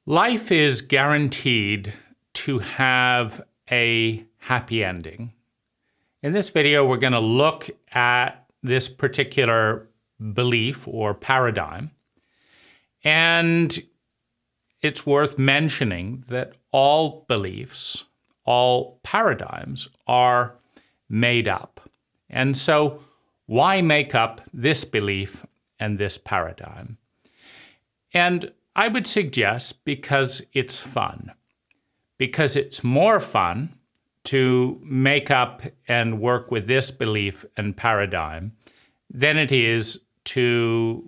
Life is guaranteed to have a happy ending. In this video, we're going to look at this particular belief or paradigm. And it's worth mentioning that all beliefs, all paradigms are made up. And so why make up this belief and this paradigm? And I would suggest because it's fun. Because it's more fun to make up and work with this belief and paradigm than it is to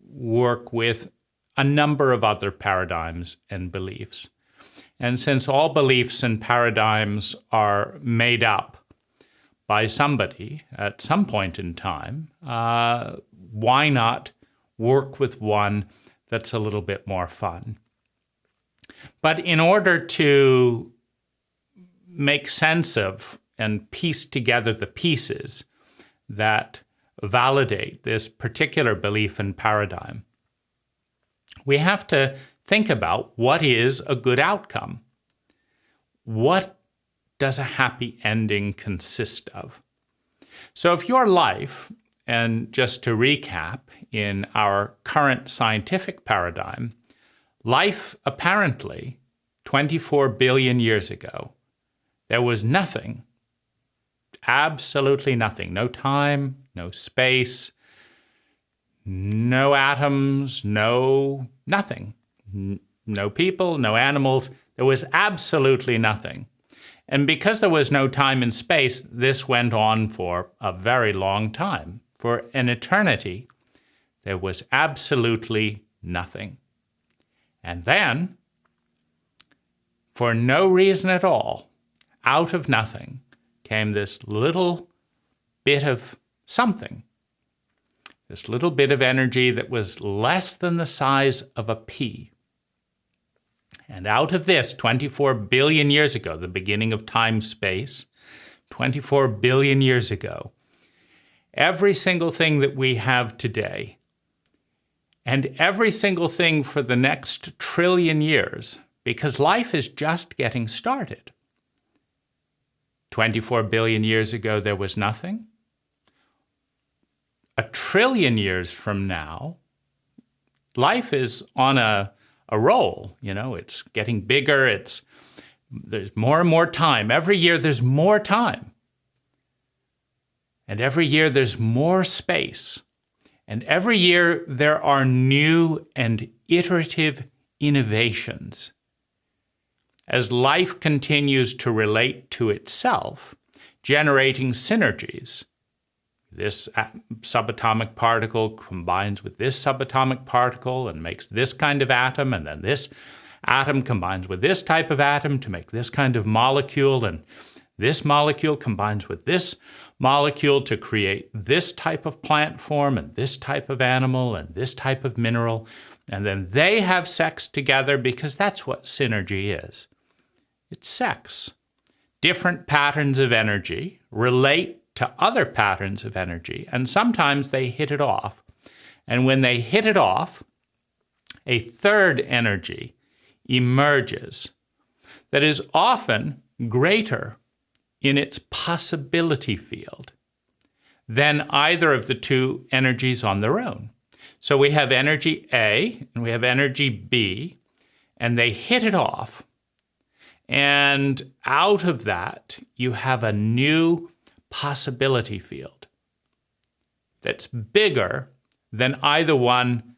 work with a number of other paradigms and beliefs. And since all beliefs and paradigms are made up by somebody at some point in time, why not work with one that's a little bit more fun? But in order to make sense of and piece together the pieces that validate this particular belief and paradigm, we have to think about what is a good outcome. What does a happy ending consist of? So if your life, and just to recap, in our current scientific paradigm, life apparently 24 billion years ago, there was nothing, absolutely nothing, no time, no space, no atoms, nothing, no people, no animals. There was absolutely nothing. And because there was no time and space, this went on for a very long time. For an eternity, there was absolutely nothing. And then, for no reason at all, out of nothing came this little bit of something. This little bit of energy that was less than the size of a pea. And out of this, 24 billion years ago, the beginning of time-space, 24 billion years ago, every single thing that we have today, and every single thing for the next trillion years, because life is just getting started. 24 billion years ago, there was nothing. A trillion years from now, life is on a roll. You know, it's getting bigger. There's more and more time. Every year there's more time. And every year there's more space. And every year there are new and iterative innovations. As life continues to relate to itself, generating synergies. This subatomic particle combines with this subatomic particle and makes this kind of atom, and then this atom combines with this type of atom to make this kind of molecule, and this molecule combines with this molecule to create this type of plant form and this type of animal and this type of mineral, and then they have sex together because that's what synergy is. It's sex. Different patterns of energy relate to other patterns of energy, and sometimes they hit it off. And when they hit it off, a third energy emerges that is often greater in its possibility field than either of the two energies on their own. So we have energy A and we have energy B, and they hit it off. And out of that, you have a new possibility field that's bigger than either one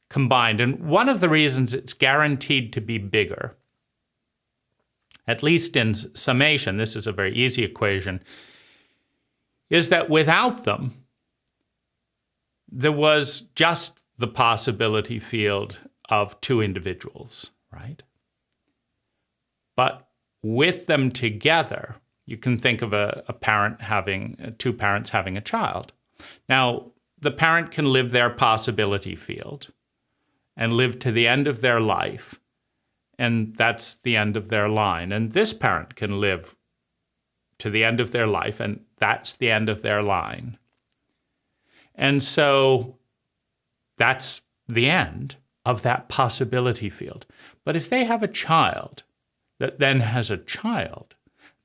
combined. And one of the reasons it's guaranteed to be bigger, at least in summation, this is a very easy equation, is that without them, there was just the possibility field of two individuals, right? But with them together, you can think of a parent having, two parents having a child. Now, the parent can live their possibility field and live to the end of their life, and that's the end of their line. And this parent can live to the end of their life, and that's the end of their line. And so that's the end of that possibility field. But if they have a child that then has a child,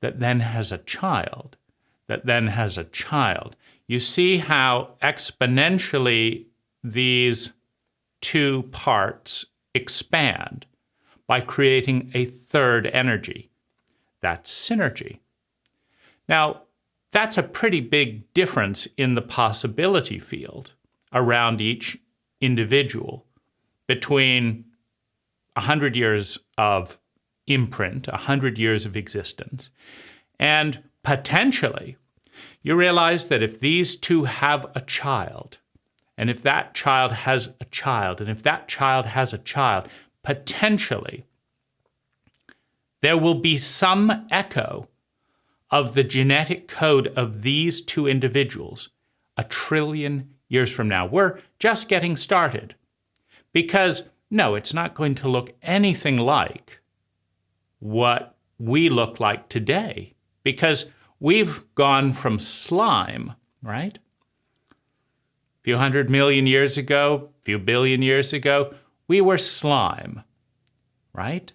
that then has a child, that then has a child, you see how exponentially these two parts expand by creating a third energy. That's synergy. Now, that's a pretty big difference in the possibility field around each individual between 100 years of imprint, 100 years of existence, and potentially you realize that if these two have a child, and if that child has a child, and if that child has a child, potentially there will be some echo of the genetic code of these two individuals 1 trillion years from now. We're just getting started. Because, no, it's not going to look anything like what we look like today. Because we've gone from slime, right? A few 100 million years ago, a few billion years ago, we were slime, right?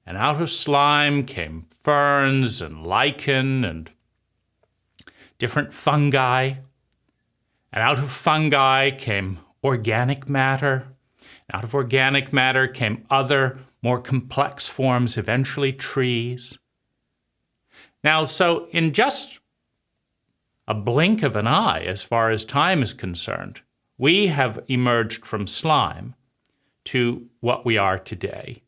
And out of slime came ferns and lichen and different fungi. And out of fungi came organic matter. Out of organic matter came other, more complex forms, eventually trees. Now, so in just a blink of an eye, as far as time is concerned, we have emerged from slime to what we are today.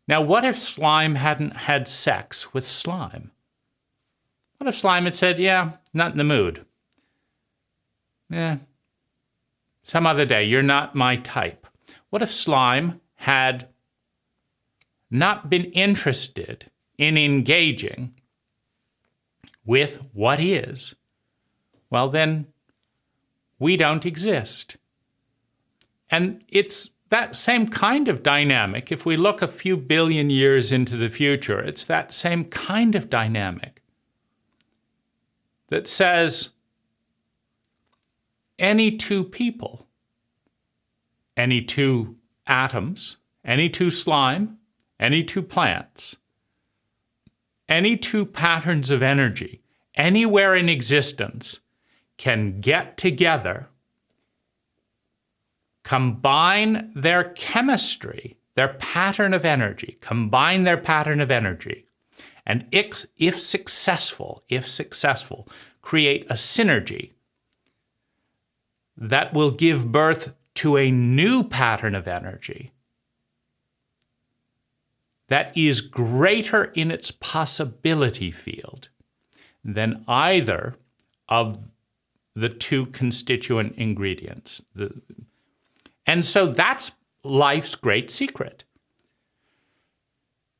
Now, what if slime hadn't had sex with slime? What if slime had said, yeah, not in the mood? Some other day, you're not my type. What if slime had not been interested in engaging with what is? Well, then we don't exist. And it's that same kind of dynamic. If we look a few billion years into the future, it's that same kind of dynamic that says any two people, any two atoms, any two slime, any two plants, any two patterns of energy anywhere in existence can get together, combine their chemistry, their pattern of energy, and if successful, create a synergy that will give birth to a new pattern of energy that is greater in its possibility field than either of the two constituent ingredients. And so that's life's great secret.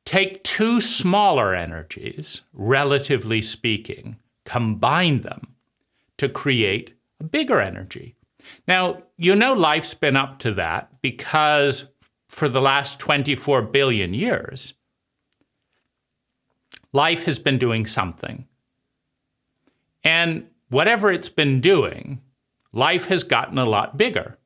Take two smaller energies, relatively speaking, combine them to create a bigger energy. Now, you know life's been up to that because for the last 24 billion years, life has been doing something. And whatever it's been doing, life has gotten a lot bigger.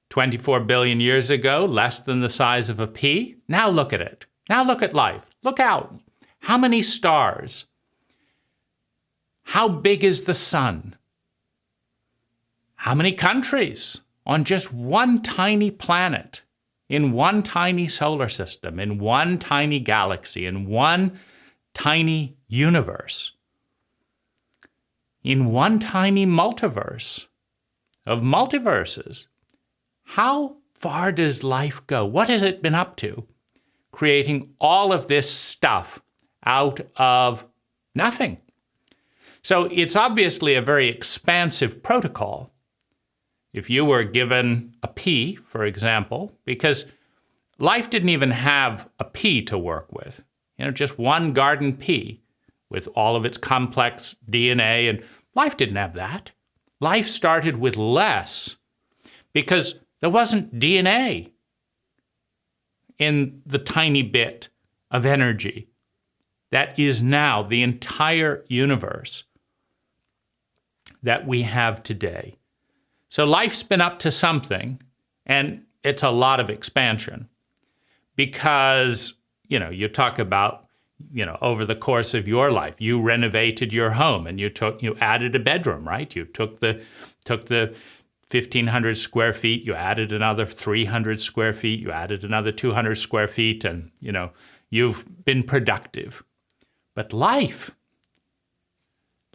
24 billion years ago, less than the size of a pea. Now look at it. Now look at life. Look out. How many stars? How big is the sun? How many countries on just one tiny planet, in one tiny solar system, in one tiny galaxy, in one tiny universe, in one tiny multiverse of multiverses? How far does life go? What has it been up to? Creating all of this stuff out of nothing. So it's obviously a very expansive protocol. If you were given a pea, for example, because life didn't even have a pea to work with, just one garden pea with all of its complex DNA, and life didn't have that. Life started with less because there wasn't DNA in the tiny bit of energy that is now the entire universe that we have today. So life's been up to something, And it's a lot of expansion because, you talk about, over the course of your life, you renovated your home and you added a bedroom, right? You took the 1,500 square feet, you added another 300 square feet, you added another 200 square feet, and, you've been productive. But life,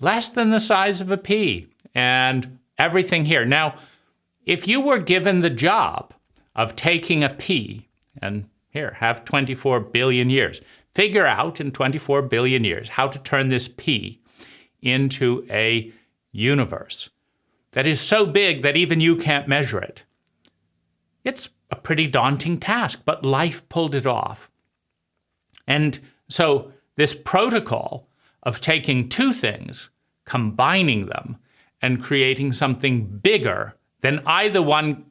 less than the size of a pea, and everything here. Now, if you were given the job of taking a pea and here, have 24 billion years, figure out in 24 billion years how to turn this pea into a universe that is so big that even you can't measure it. It's a pretty daunting task, but life pulled it off. And so this protocol of taking two things, combining them, and creating something bigger than either one,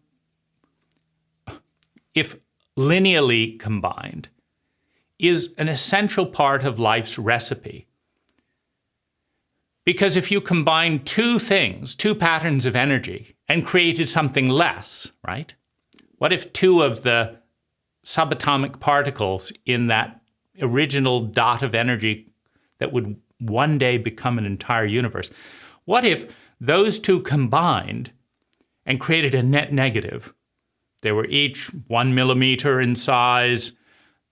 if linearly combined, is an essential part of life's recipe. Because if you combine two things, two patterns of energy, and created something less, right? What if two of the subatomic particles in that original dot of energy that would one day become an entire universe, what if those two combined and created a net negative? They were each 1 millimeter in size.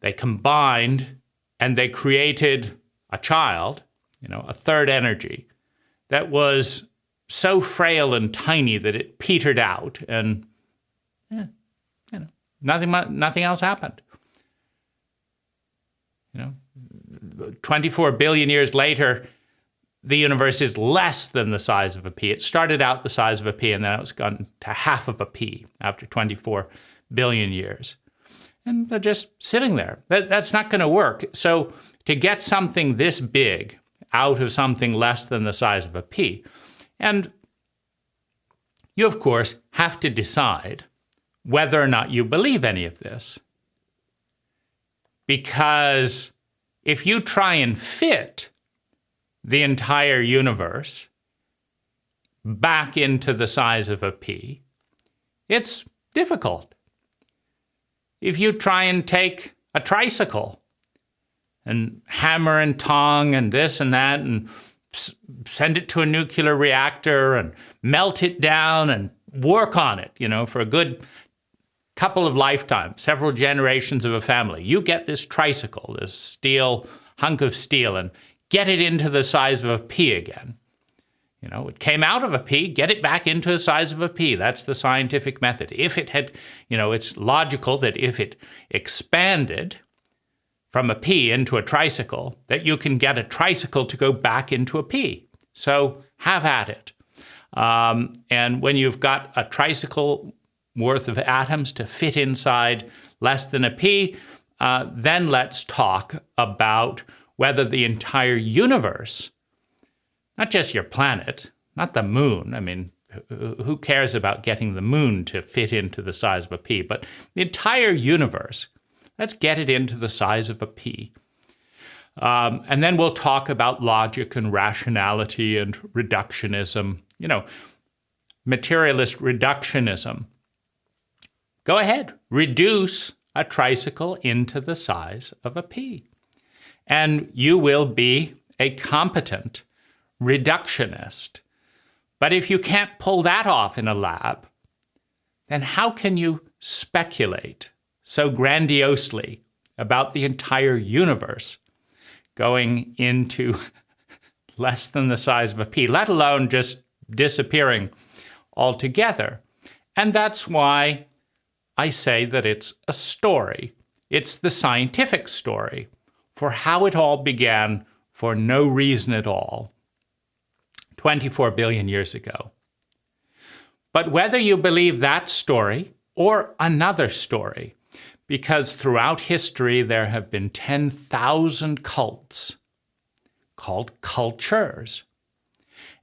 They combined and they created a child, a third energy that was so frail and tiny that it petered out and nothing else happened. 24 billion years later, the universe is less than the size of a pea. It started out the size of a pea, and then it's gone to half of a pea after 24 billion years. And they're just sitting there. That's not going to work. So to get something this big out of something less than the size of a pea, and you, of course, have to decide whether or not you believe any of this. Because if you try and fit the entire universe back into the size of a pea, it's difficult. If you try and take a tricycle and hammer and tong and this and that and send it to a nuclear reactor and melt it down and work on it, for a good couple of lifetimes, several generations of a family, you get this tricycle, this steel, hunk of steel, and get it into the size of a pea again. It came out of a pea, get it back into the size of a pea. That's the scientific method. If it had, it's logical that if it expanded from a pea into a tricycle, that you can get a tricycle to go back into a pea. So have at it. And when you've got a tricycle worth of atoms to fit inside less than a pea, then let's talk about whether the entire universe, not just your planet, not the moon. I mean, who cares about getting the moon to fit into the size of a pea? But the entire universe, let's get it into the size of a pea. And then we'll talk about logic and rationality and reductionism, materialist reductionism. Go ahead, reduce a tricycle into the size of a pea. And you will be a competent reductionist. But if you can't pull that off in a lab, then how can you speculate so grandiosely about the entire universe going into less than the size of a pea, let alone just disappearing altogether? And that's why I say that it's a story. It's the scientific story for how it all began for no reason at all 24 billion years ago. But whether you believe that story or another story, because throughout history there have been 10,000 cults called cultures.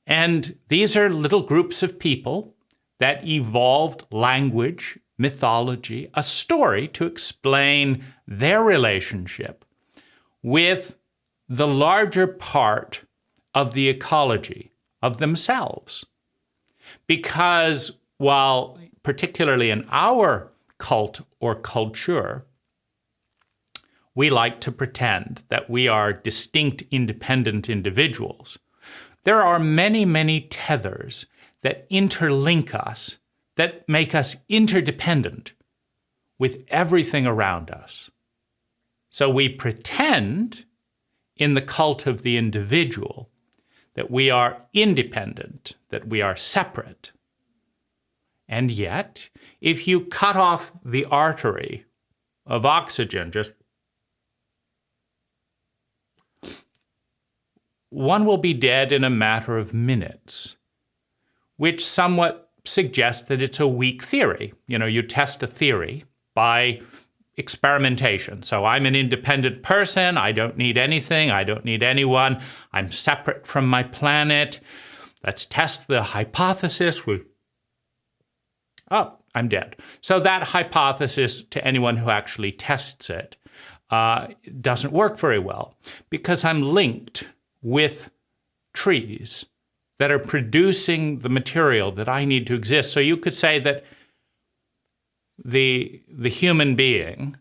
And these are little groups of people that evolved language, mythology, a story to explain their relationship with the larger part of the ecology of themselves. Because while particularly in our cult or culture, we like to pretend that we are distinct, independent individuals, there are many, many tethers that interlink us, that make us interdependent with everything around us. So we pretend in the cult of the individual that we are independent, that we are separate. And yet, if you cut off the artery of oxygen, just one will be dead in a matter of minutes, which somewhat suggests that it's a weak theory. You know, you test a theory by experimentation. So I'm an independent person. I don't need anything. I don't need anyone. I'm separate from my planet. Let's test the hypothesis. Oh, I'm dead. So that hypothesis, to anyone who actually tests it, doesn't work very well because I'm linked with trees that are producing the material that I need to exist. So you could say that the human being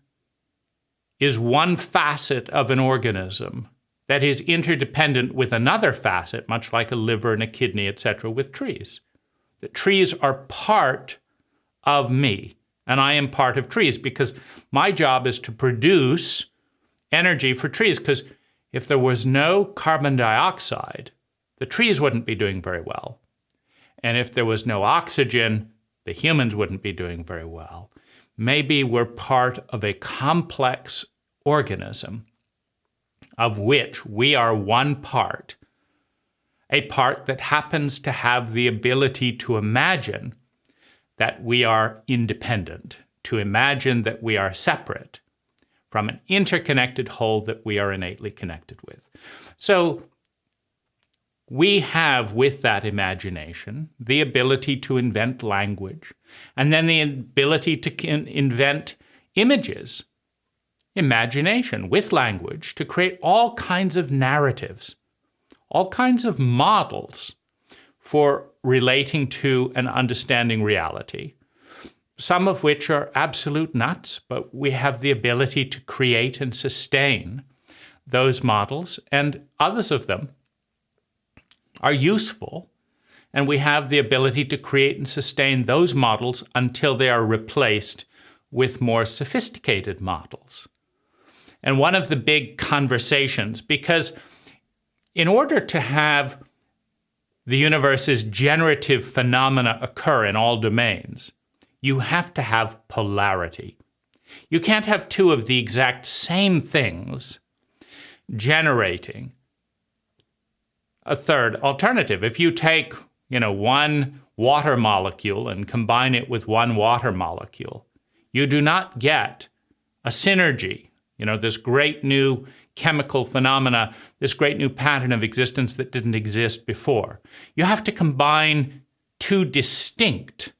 is one facet of an organism that is interdependent with another facet, much like a liver and a kidney, etc., with trees. The trees are part of me, and I am part of trees because my job is to produce energy for trees, because if there was no carbon dioxide, the trees wouldn't be doing very well. And if there was no oxygen, the humans wouldn't be doing very well. Maybe we're part of a complex organism of which we are one part, a part that happens to have the ability to imagine that we are independent, to imagine that we are separate from an interconnected whole that we are innately connected with. So we have, with that imagination, the ability to invent language, and then the ability to invent images, imagination with language, to create all kinds of narratives, all kinds of models for relating to and understanding reality, some of which are absolute nuts, but we have the ability to create and sustain those models, and others of them are useful, and we have the ability to create and sustain those models until they are replaced with more sophisticated models. And one of the big conversations, because in order to have the universe's generative phenomena occur in all domains, you have to have polarity. You can't have two of the exact same things generating a third alternative. If you take, one water molecule and combine it with one water molecule, you do not get a synergy, this great new chemical phenomena, this great new pattern of existence that didn't exist before. You have to combine two distinct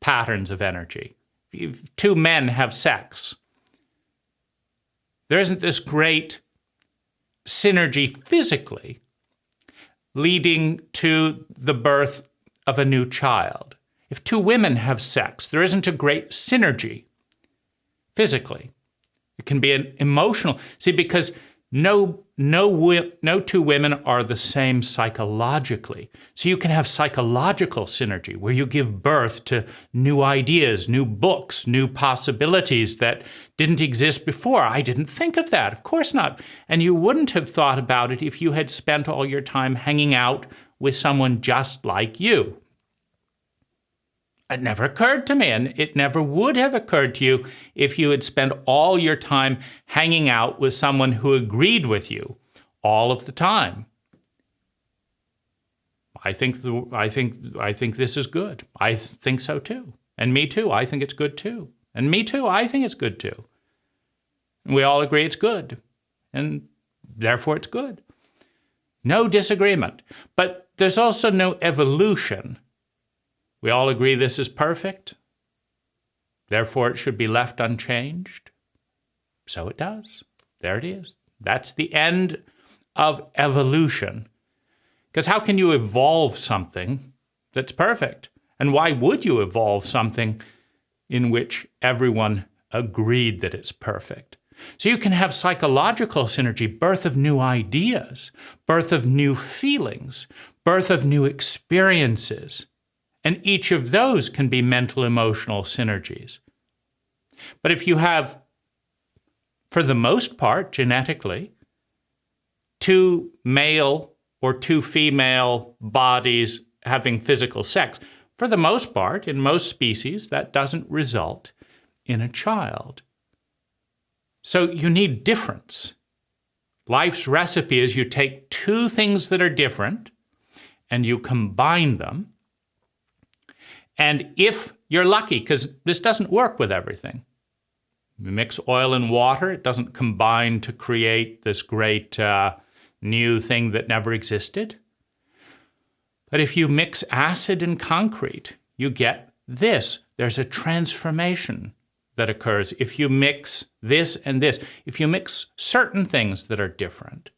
patterns of energy. If two men have sex, there isn't this great synergy physically leading to the birth of a new child. If two women have sex, there isn't a great synergy physically. It can be an emotional. See, because no two women are the same psychologically. So you can have psychological synergy where you give birth to new ideas, new books, new possibilities that didn't exist before. I didn't think of that. Of course not. And you wouldn't have thought about it if you had spent all your time hanging out with someone just like you. It never occurred to me, and it never would have occurred to you if you had spent all your time hanging out with someone who agreed with you all of the time. I think this is good. I think so too. And me too. I think it's good too. And me too. I think it's good too. And we all agree it's good. And therefore it's good. No disagreement. But there's also no evolution. We all agree this is perfect. Therefore it should be left unchanged. So it does. There it is. That's the end of evolution. Because how can you evolve something that's perfect? And why would you evolve something in which everyone agreed that it's perfect? So you can have psychological synergy, birth of new ideas, birth of new feelings, birth of new experiences. And each of those can be mental emotional synergies. But if you have, for the most part, genetically, 2 male or 2 female bodies having physical sex, for the most part, in most species, that doesn't result in a child. So you need difference. Life's recipe is you take 2 things that are different and you combine them. And if you're lucky, because this doesn't work with everything, you mix oil and water, it doesn't combine to create this great new thing that never existed. But if you mix acid and concrete, you get this. There's a transformation that occurs. If you mix this and this, if you mix certain things that are different,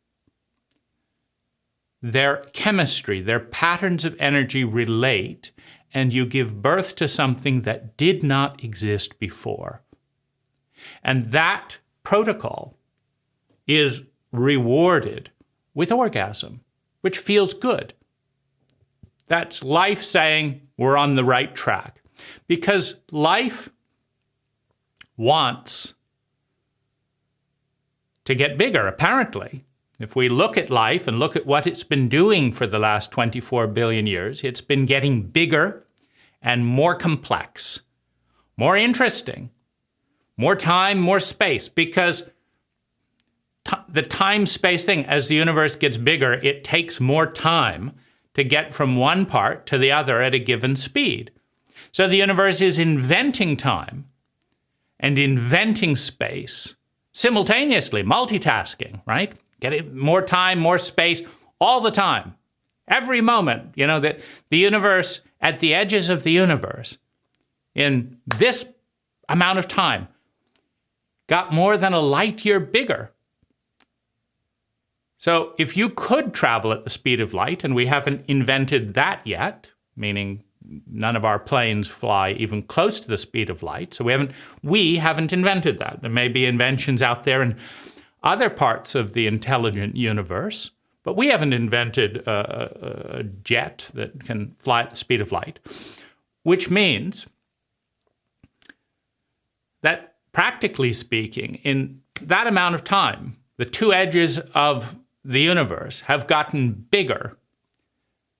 their chemistry, their patterns of energy relate, and you give birth to something that did not exist before. And that protocol is rewarded with orgasm, which feels good. That's life saying we're on the right track. Because life wants to get bigger, apparently. If we look at life and look at what it's been doing for the last 24 billion years, it's been getting bigger and more complex, more interesting, more time, more space, because the time-space thing, as the universe gets bigger, it takes more time to get from one part to the other at a given speed. So the universe is inventing time and inventing space simultaneously, multitasking, right? Getting more time, more space, all the time. Every moment, the universe, at the edges of the universe, in this amount of time, got more than a light year bigger. So if you could travel at the speed of light, and we haven't invented that yet, meaning none of our planes fly even close to the speed of light, so we haven't invented that. There may be inventions out there in other parts of the intelligent universe, but we haven't invented a jet that can fly at the speed of light, which means that, practically speaking, in that amount of time, the 2 edges of the universe have gotten bigger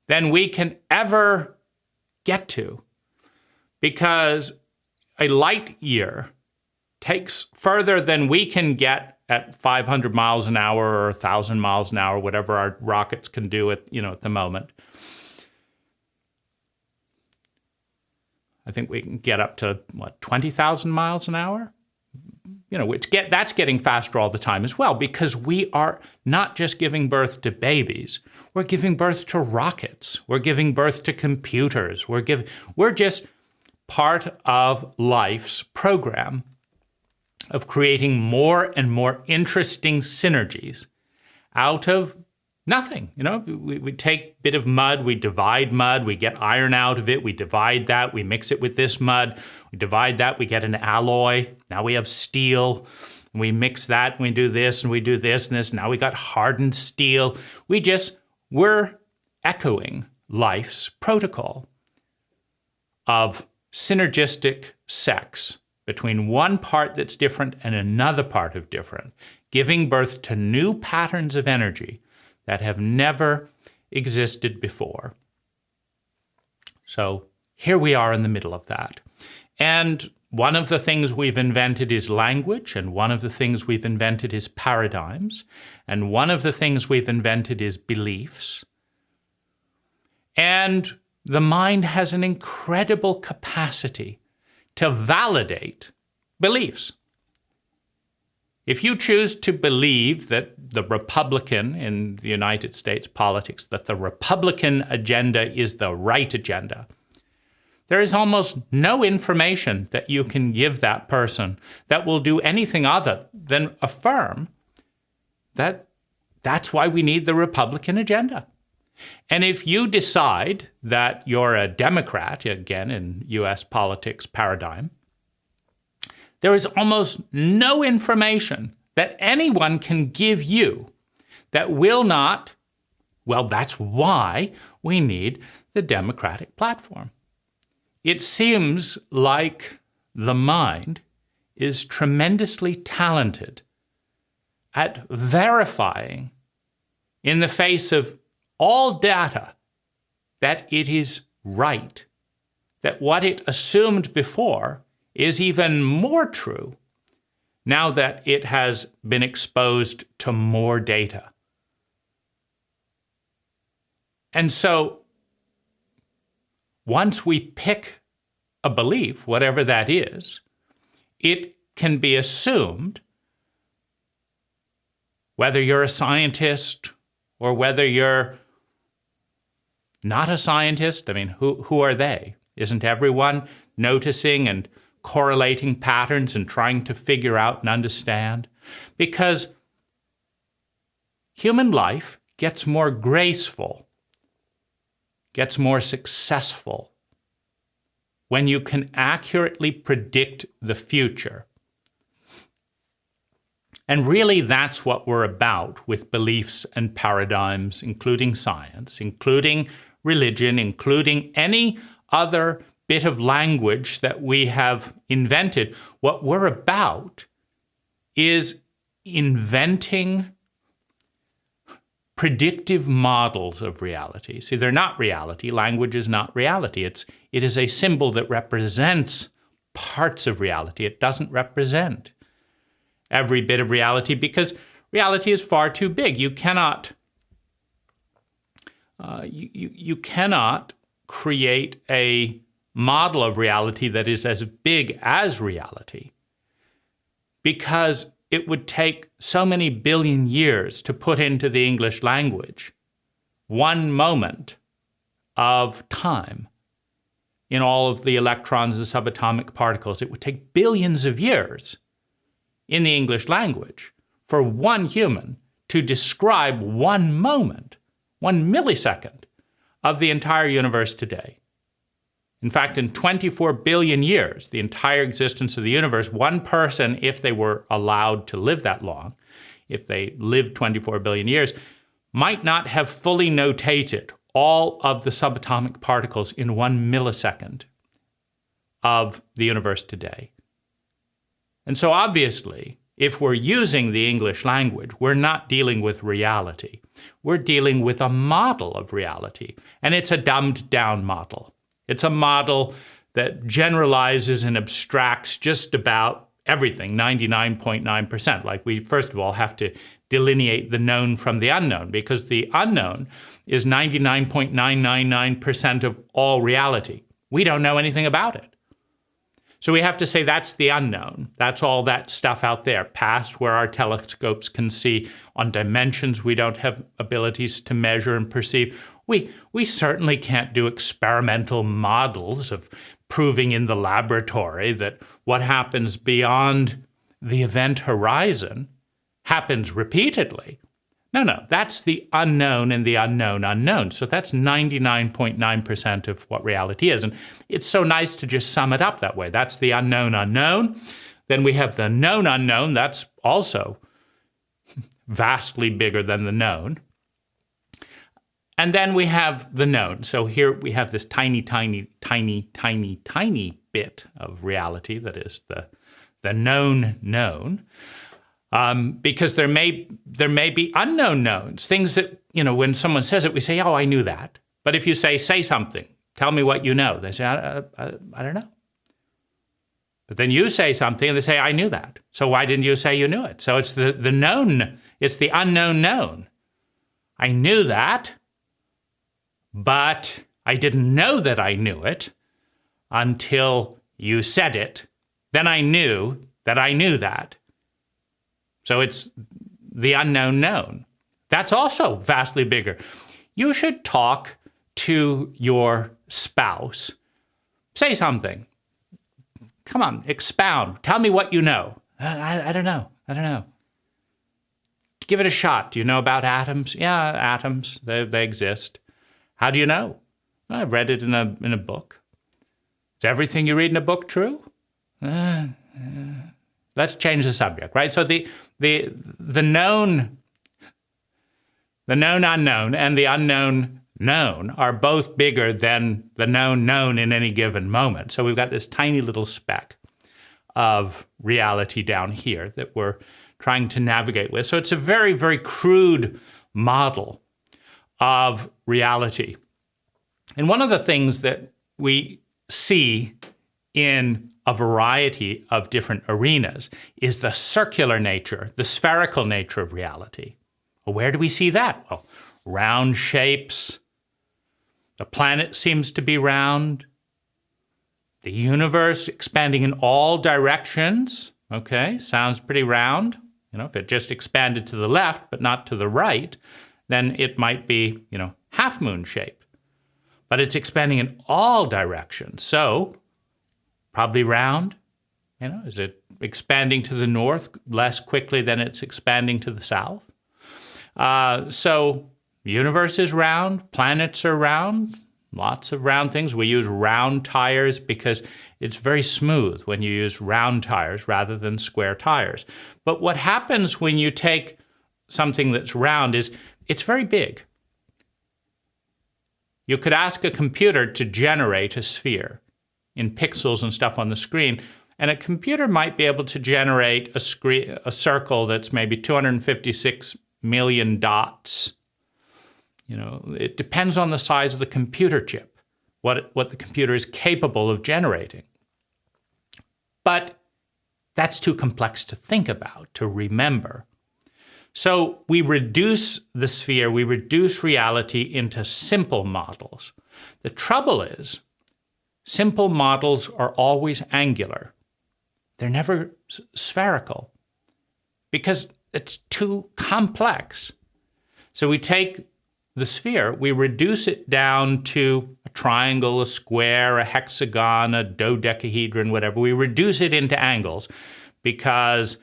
than we can ever get to, because a light year takes further than we can get at 500 miles an hour or 1,000 miles an hour, whatever our rockets can do at the moment. I think we can get up to, 20,000 miles an hour? That's getting faster all the time as well, because we are not just giving birth to babies. We're giving birth to rockets. We're giving birth to computers. We're just part of life's program of creating more and more interesting synergies out of nothing. We take a bit of mud, we divide mud, we get iron out of it, we divide that, we mix it with this mud, we divide that, we get an alloy. Now we have steel. We mix that, and we do this, and we do this, and this. Now we got hardened steel. We're echoing life's protocol of synergistic sex between one part that's different and another part of different, giving birth to new patterns of energy that have never existed before. So here we are in the middle of that. And one of the things we've invented is language, and one of the things we've invented is paradigms, and one of the things we've invented is beliefs. And the mind has an incredible capacity to validate beliefs. If you choose to believe that the Republican in the United States politics, that the Republican agenda is the right agenda, there is almost no information that you can give that person that will do anything other than affirm that that's why we need the Republican agenda. And if you decide that you're a Democrat, again, in US politics paradigm, there is almost no information that anyone can give you that will not, well, that's why we need the Democratic platform. It seems like the mind is tremendously talented at verifying in the face of all data that it is right, that what it assumed before is even more true now that it has been exposed to more data. And so once we pick a belief, whatever that is, it can be assumed, whether you're a scientist or whether you're not a scientist. I mean, who are they? Isn't everyone noticing and correlating patterns and trying to figure out and understand? Because human life gets more graceful, gets more successful when you can accurately predict the future. And really, that's what we're about with beliefs and paradigms, including science, including religion, including any other bit of language that we have invented. What we're about is inventing predictive models of reality. See, they're not reality. Language is not reality. It is a symbol that represents parts of reality. It doesn't represent every bit of reality because reality is far too big. You cannot you cannot create a model of reality that is as big as reality because it would take so many billion years to put into the English language one moment of time in all of the electrons and subatomic particles. It would take billions of years in the English language for one human to describe one moment, 1 millisecond of the entire universe today. In fact, in 24 billion years, the entire existence of the universe, one person, if they were allowed to live that long, if they lived 24 billion years, might not have fully notated all of the subatomic particles in 1 millisecond of the universe today. And so obviously, if we're using the English language, we're not dealing with reality. We're dealing with a model of reality, and it's a dumbed down model. It's a model that generalizes and abstracts just about everything, 99.9%. Like we, first of all, have to delineate the known from the unknown, because the unknown is 99.999% of all reality. We don't know anything about it. So we have to say that's the unknown. That's all that stuff out there, past where our telescopes can see, on dimensions we don't have abilities to measure and perceive. We certainly can't do experimental models of proving in the laboratory that what happens beyond the event horizon happens repeatedly. No, that's the unknown and the unknown unknown. So that's 99.9% of what reality is. And it's so nice to just sum it up that way. That's the unknown unknown. Then we have the known unknown. That's also vastly bigger than the known. And then we have the known. So here we have this tiny bit of reality that is the known. Because there may be unknown knowns, things that, when someone says it, we say, oh, I knew that. But if you say something, tell me what you know, they say, I don't know. But then you say something and they say, I knew that. So why didn't you say you knew it? So it's the known, it's the unknown known. I knew that, but I didn't know that I knew it until you said it. Then I knew that I knew that. So it's the unknown known. That's also vastly bigger. You should talk to your spouse. Say something. Come on, expound. Tell me what you know. I don't know. Give it a shot. Do you know about atoms? Yeah, atoms. They exist. How do you know? Well, I read it in a book. Is everything you read in a book true? Let's change the subject, right? So the known unknown and the unknown known are both bigger than the known in any given moment. So we've got this tiny little speck of reality down here that we're trying to navigate with. So it's a very, very crude model of reality. And one of the things that we see in a variety of different arenas is the circular nature, the spherical nature of reality. Well, where do we see that? Well, round shapes. The planet seems to be round. The universe expanding in all directions. Okay, sounds pretty round. If it just expanded to the left but not to the right, then it might be, half moon shaped. But it's expanding in all directions. So probably round. Is it expanding to the north less quickly than it's expanding to the south? So the universe is round, planets are round, lots of round things. We use round tires because it's very smooth when you use round tires rather than square tires. But what happens when you take something that's round is it's very big. You could ask a computer to generate a sphere in pixels and stuff on the screen, and a computer might be able to generate a circle that's maybe 256 million dots. It depends on the size of the computer chip, what the computer is capable of generating. But that's too complex to think about, to remember. So we reduce the sphere, we reduce reality into simple models. The trouble is, simple models are always angular. They're never spherical because it's too complex. So we take the sphere, we reduce it down to a triangle, a square, a hexagon, a dodecahedron, whatever. We reduce it into angles because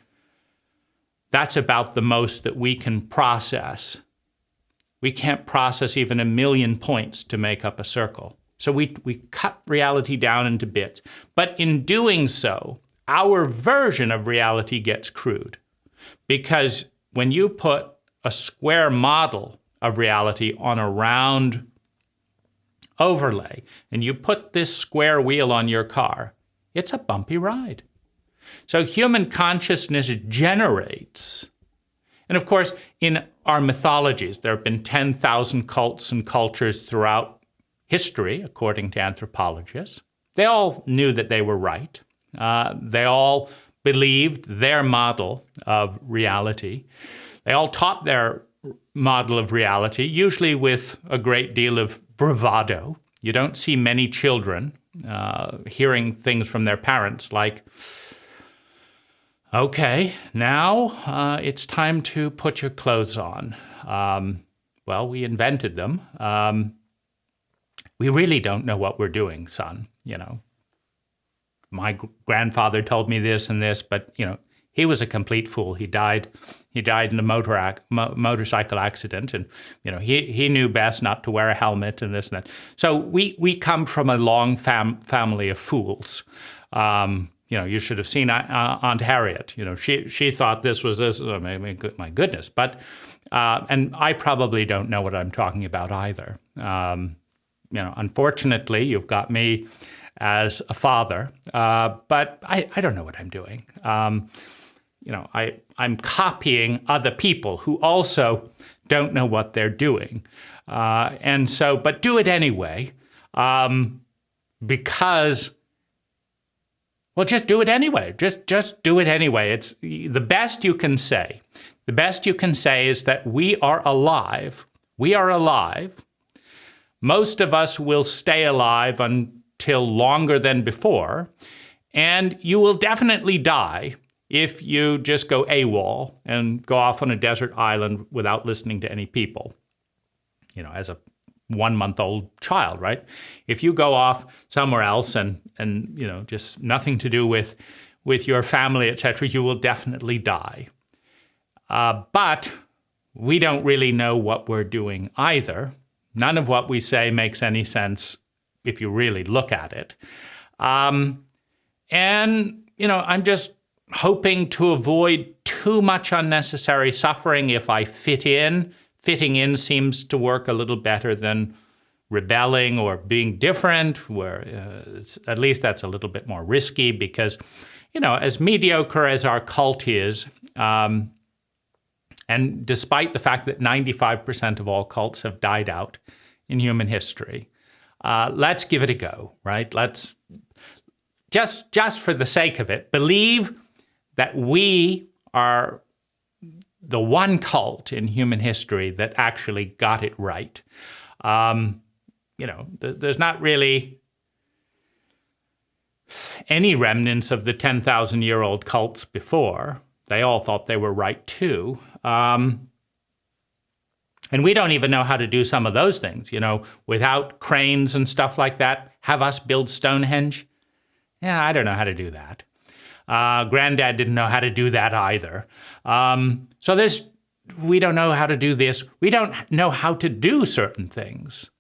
that's about the most that we can process. We can't process even 1 million points to make up a circle. So we cut reality down into bits. But in doing so, our version of reality gets crude. Because when you put a square model of reality on a round overlay, and you put this square wheel on your car, it's a bumpy ride. So human consciousness generates, and of course, in our mythologies, there have been 10,000 cults and cultures throughout history, according to anthropologists. They all knew that they were right. They all believed their model of reality. They all taught their model of reality, usually with a great deal of bravado. You don't see many children hearing things from their parents like, okay, now it's time to put your clothes on. Well, we invented them. We really don't know what we're doing, son. My grandfather told me this and this, but he was a complete fool. He died in a motorcycle accident, and he knew best not to wear a helmet and this and that. So we come from a long family of fools. You should have seen Aunt Harriet. She thought this was this. Oh, my goodness. But and I probably don't know what I'm talking about either. Unfortunately, you've got me as a father, but I don't know what I'm doing. I'm copying other people who also don't know what they're doing, but do it anyway, because. Well, just do it anyway. Just do it anyway. It's the best you can say. The best you can say is that we are alive. We are alive. Most of us will stay alive until longer than before, and you will definitely die if you just go AWOL and go off on a desert island without listening to any people. As a 1-month-old child, right? If you go off somewhere else and just nothing to do with your family, etc., you will definitely die. But we don't really know what we're doing either. None of what we say makes any sense if you really look at it. And, I'm just hoping to avoid too much unnecessary suffering if I fit in. Fitting in seems to work a little better than rebelling or being different, where at least that's a little bit more risky because, as mediocre as our cult is, and despite the fact that 95% of all cults have died out in human history, let's give it a go, right? Let's just for the sake of it, believe that we are the one cult in human history that actually got it right. There's not really any remnants of the 10,000-year-old cults before. They all thought they were right too. And we don't even know how to do some of those things, without cranes and stuff like that. Have us build Stonehenge? Yeah, I don't know how to do that. Granddad didn't know how to do that either. So we don't know how to do this. We don't know how to do certain things.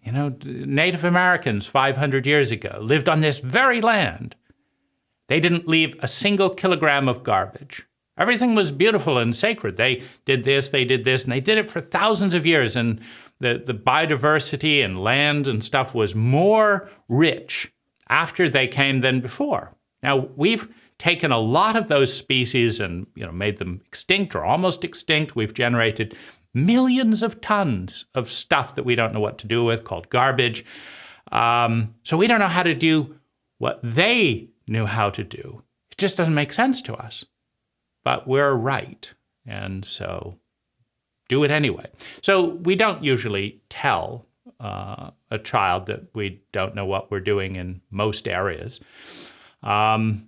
Native Americans 500 years ago lived on this very land. They didn't leave a single kilogram of garbage. Everything was beautiful and sacred. They did this, and they did it for thousands of years. And the biodiversity and land and stuff was more rich after they came than before. Now, we've taken a lot of those species and made them extinct or almost extinct. We've generated millions of tons of stuff that we don't know what to do with, called garbage. So we don't know how to do what they knew how to do. It just doesn't make sense to us. But we're right, and so do it anyway. So we don't usually tell a child that we don't know what we're doing in most areas. I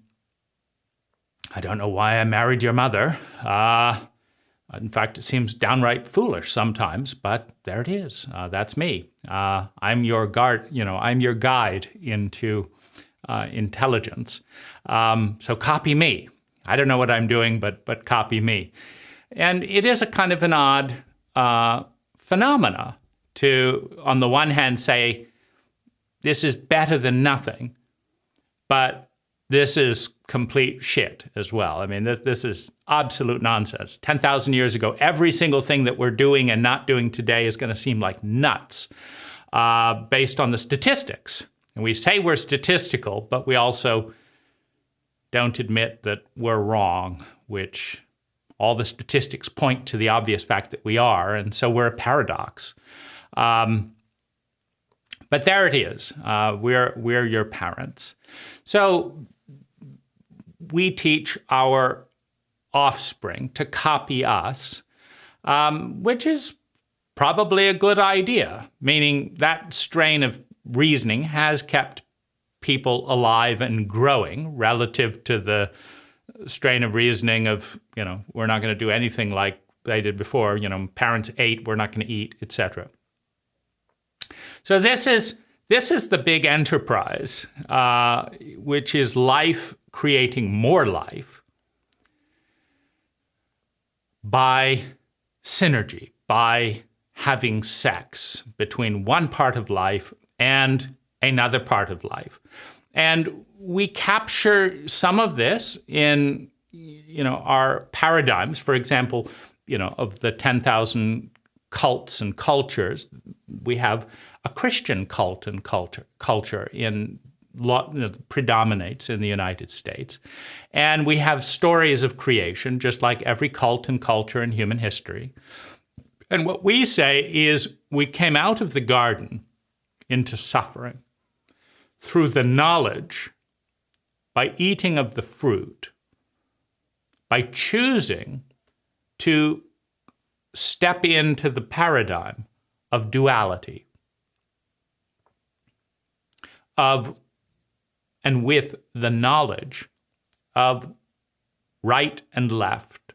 don't know why I married your mother. In fact, it seems downright foolish sometimes, but there it is. That's me. I'm your guard. I'm your guide into intelligence. So copy me. I don't know what I'm doing, but copy me. And it is a kind of an odd phenomena to, on the one hand, say this is better than nothing, but this is complete shit as well. I mean, this is absolute nonsense. 10,000 years ago, every single thing that we're doing and not doing today is going to seem like nuts based on the statistics. And we say we're statistical, but we also don't admit that we're wrong, which all the statistics point to the obvious fact that we are, and so we're a paradox. But there it is. We're your parents. So we teach our offspring to copy us, which is probably a good idea, meaning that strain of reasoning has kept people alive and growing relative to the strain of reasoning of, we're not going to do anything like they did before, parents ate, we're not going to eat, etc. So this is the big enterprise, which is life creating more life by synergy, by having sex between one part of life and another part of life. And we capture some of this in, our paradigms. For example, of the 10,000 cults and cultures, we have a Christian cult and culture predominates in the United States. And we have stories of creation, just like every cult and culture in human history. And what we say is we came out of the garden into suffering through the knowledge, by eating of the fruit, by choosing to step into the paradigm of duality, and with the knowledge of right and left,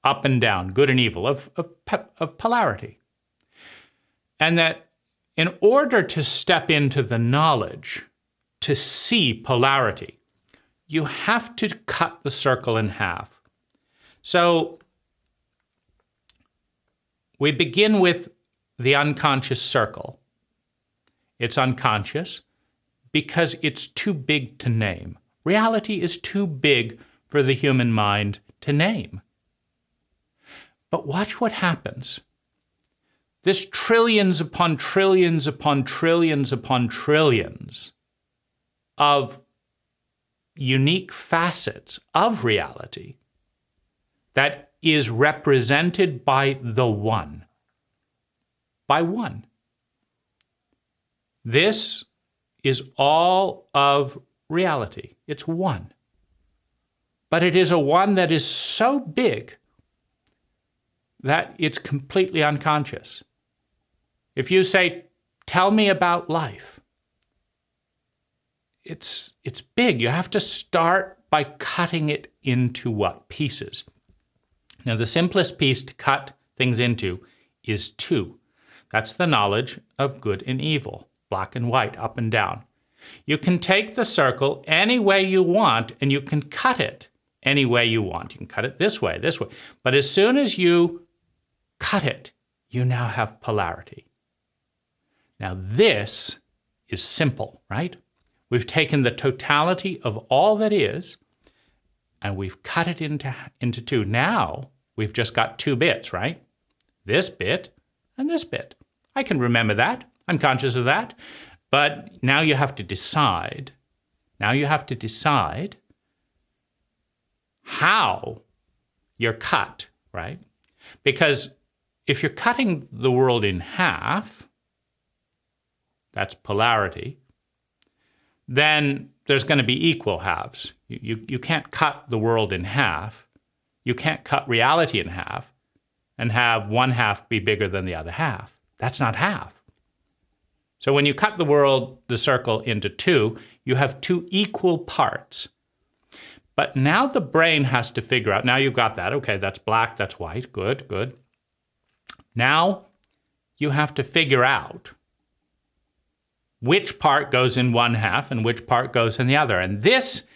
up and down, good and evil, of polarity. And that in order to step into the knowledge, to see polarity, you have to cut the circle in half. So we begin with the unconscious circle. It's unconscious because it's too big to name. Reality is too big for the human mind to name. But watch what happens. This trillions upon trillions upon trillions upon trillions of unique facets of reality that is represented by the one. By one. This is all of reality. It's one. But it is a one that is so big that it's completely unconscious. If you say, tell me about life, it's big. You have to start by cutting it into what? Pieces. Now, the simplest piece to cut things into is two. That's the knowledge of good and evil, black and white, up and down. You can take the circle any way you want, and you can cut it any way you want. You can cut it this way, this way. But as soon as you cut it, you now have polarity. Now, this is simple, right? We've taken the totality of all that is, and we've cut it into two. Now, we've just got two bits, right? This bit and this bit. I can remember that. I'm conscious of that. But now you have to decide. Now you have to decide how you're cut, right? Because if you're cutting the world in half, that's polarity, then there's going to be equal halves. You can't cut the world in half. You can't cut reality in half and have one half be bigger than the other half. That's not half. So when you cut the world, the circle, into two, you have two equal parts. But now the brain has to figure out, now you've got that, okay, that's black, that's white, good, good. Now you have to figure out which part goes in one half and which part goes in the other. And this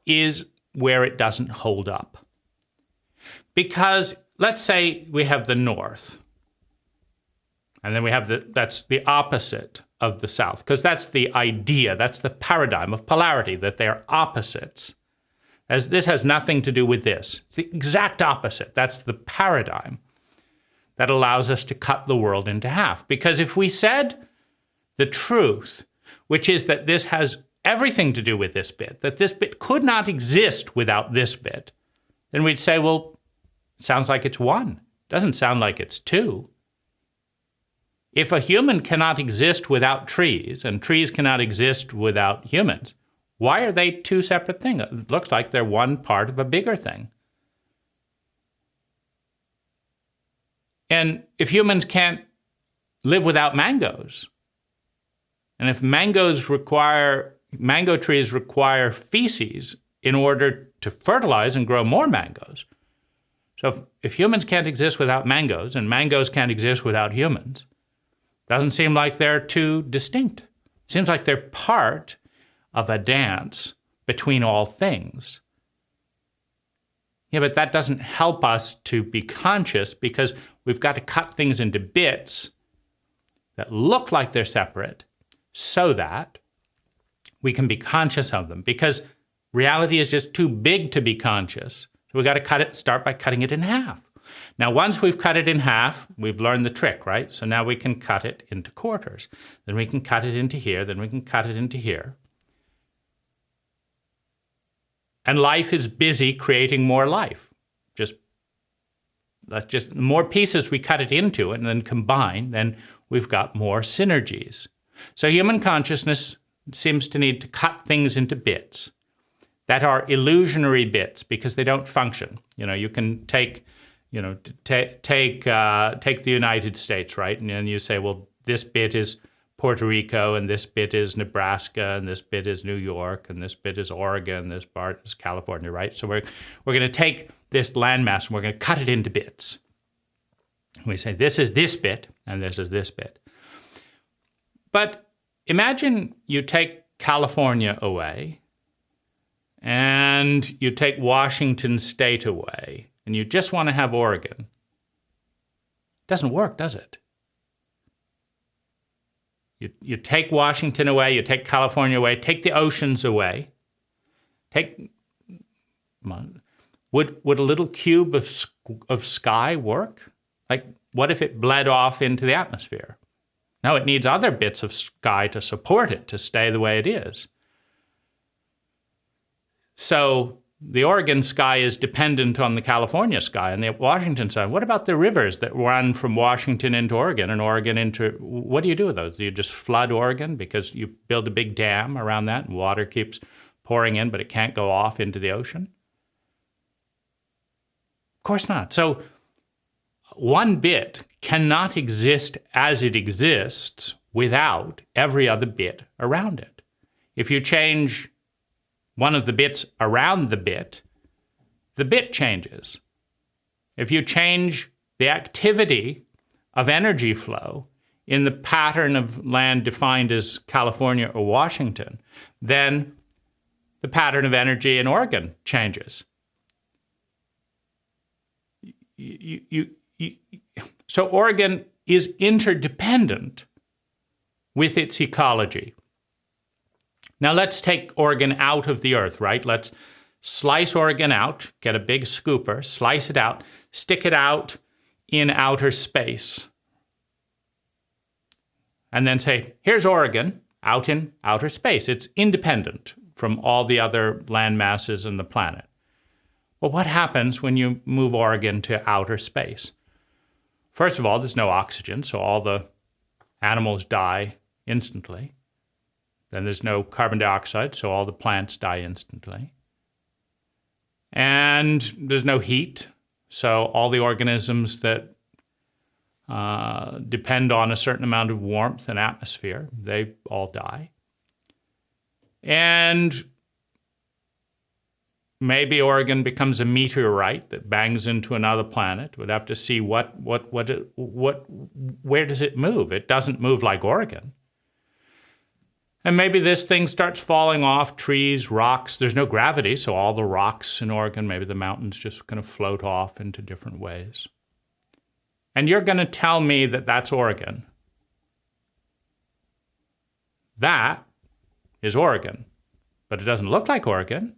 is where it doesn't hold up. Because let's say we have the north, and then we have that's the opposite of the south, because that's the idea, that's the paradigm of polarity, that they're opposites. As this has nothing to do with this. It's the exact opposite. That's the paradigm that allows us to cut the world into half. Because if we said the truth, which is that this has everything to do with this bit, that this bit could not exist without this bit, then we'd say, well, it sounds like it's one. It doesn't sound like it's two. If a human cannot exist without trees, and trees cannot exist without humans, why are they two separate things? It looks like they're one part of a bigger thing. And if humans can't live without mangoes, and if mango trees require feces in order to fertilize and grow more mangoes, so if humans can't exist without mangoes, and mangoes can't exist without humans, doesn't seem like they're too distinct. It seems like they're part of a dance between all things. Yeah, but that doesn't help us to be conscious, because we've got to cut things into bits that look like they're separate so that we can be conscious of them, because reality is just too big to be conscious. So we've got to start by cutting it in half. Now, once we've cut it in half, we've learned the trick, right? So now we can cut it into quarters. Then we can cut it into here. Then we can cut it into here. And life is busy creating more life. That's just more pieces we cut it into and then combine, then we've got more synergies. So human consciousness seems to need to cut things into bits that are illusionary bits because they don't function. You can take the United States, right? And then you say, well, this bit is Puerto Rico, and this bit is Nebraska, and this bit is New York, and this bit is Oregon, this part is California, right? So we're going to take this landmass and we're going to cut it into bits. We say this is this bit, and this is this bit. But imagine you take California away, and you take Washington State away, and you just want to have Oregon. It doesn't work, does it? You take Washington away, you take California away, take the oceans away. Would a little cube of sky work? Like, what if it bled off into the atmosphere? No, it needs other bits of sky to support it, to stay the way it is. So the Oregon sky is dependent on the California sky and the Washington sky. What about the rivers that run from Washington into Oregon and Oregon into, what do you do with those? Do you just flood Oregon because you build a big dam around that and water keeps pouring in, but it can't go off into the ocean? Of course not. So one bit cannot exist as it exists without every other bit around it. If you change one of the bits around the bit changes. If you change the activity of energy flow in the pattern of land defined as California or Washington, then the pattern of energy in Oregon changes. So Oregon is interdependent with its ecology. Now let's take Oregon out of the earth, right? Let's slice Oregon out, get a big scooper, slice it out, stick it out in outer space. And then say, here's Oregon out in outer space. It's independent from all the other land masses in the planet. Well, what happens when you move Oregon to outer space? First of all, there's no oxygen, so all the animals die instantly. Then there's no carbon dioxide, so all the plants die instantly. And there's no heat, so all the organisms that depend on a certain amount of warmth and atmosphere, they all die. And maybe Oregon becomes a meteorite that bangs into another planet. We'd have to see where does it move? It doesn't move like Oregon. And maybe this thing starts falling off, trees, rocks. There's no gravity, so all the rocks in Oregon, maybe the mountains just kind of float off into different ways. And you're going to tell me that that's Oregon. That is Oregon. But it doesn't look like Oregon.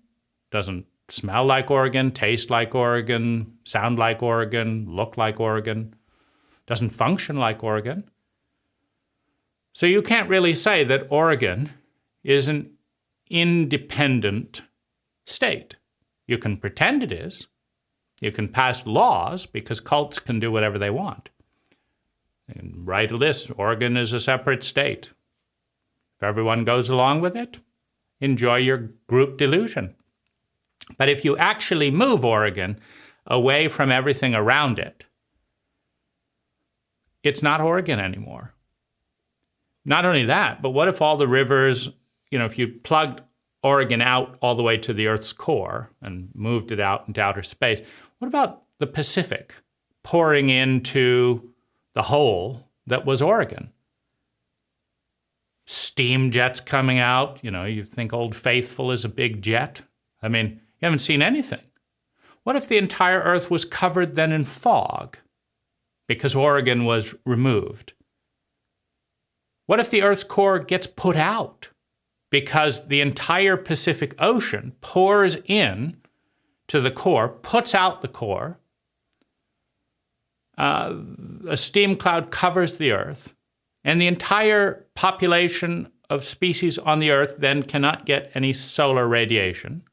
It doesn't smell like Oregon, taste like Oregon, sound like Oregon, look like Oregon. It doesn't function like Oregon. So you can't really say that Oregon is an independent state. You can pretend it is. You can pass laws because cults can do whatever they want. You can write a list. Oregon is a separate state. If everyone goes along with it, enjoy your group delusion. But if you actually move Oregon away from everything around it, it's not Oregon anymore. Not only that, but what if all the rivers, if you plugged Oregon out all the way to the Earth's core and moved it out into outer space, what about the Pacific pouring into the hole that was Oregon? Steam jets coming out, you think Old Faithful is a big jet. I mean, you haven't seen anything. What if the entire Earth was covered then in fog because Oregon was removed? What if the Earth's core gets put out because the entire Pacific Ocean pours in to the core, puts out the core, a steam cloud covers the Earth, and the entire population of species on the Earth then cannot get any solar radiation.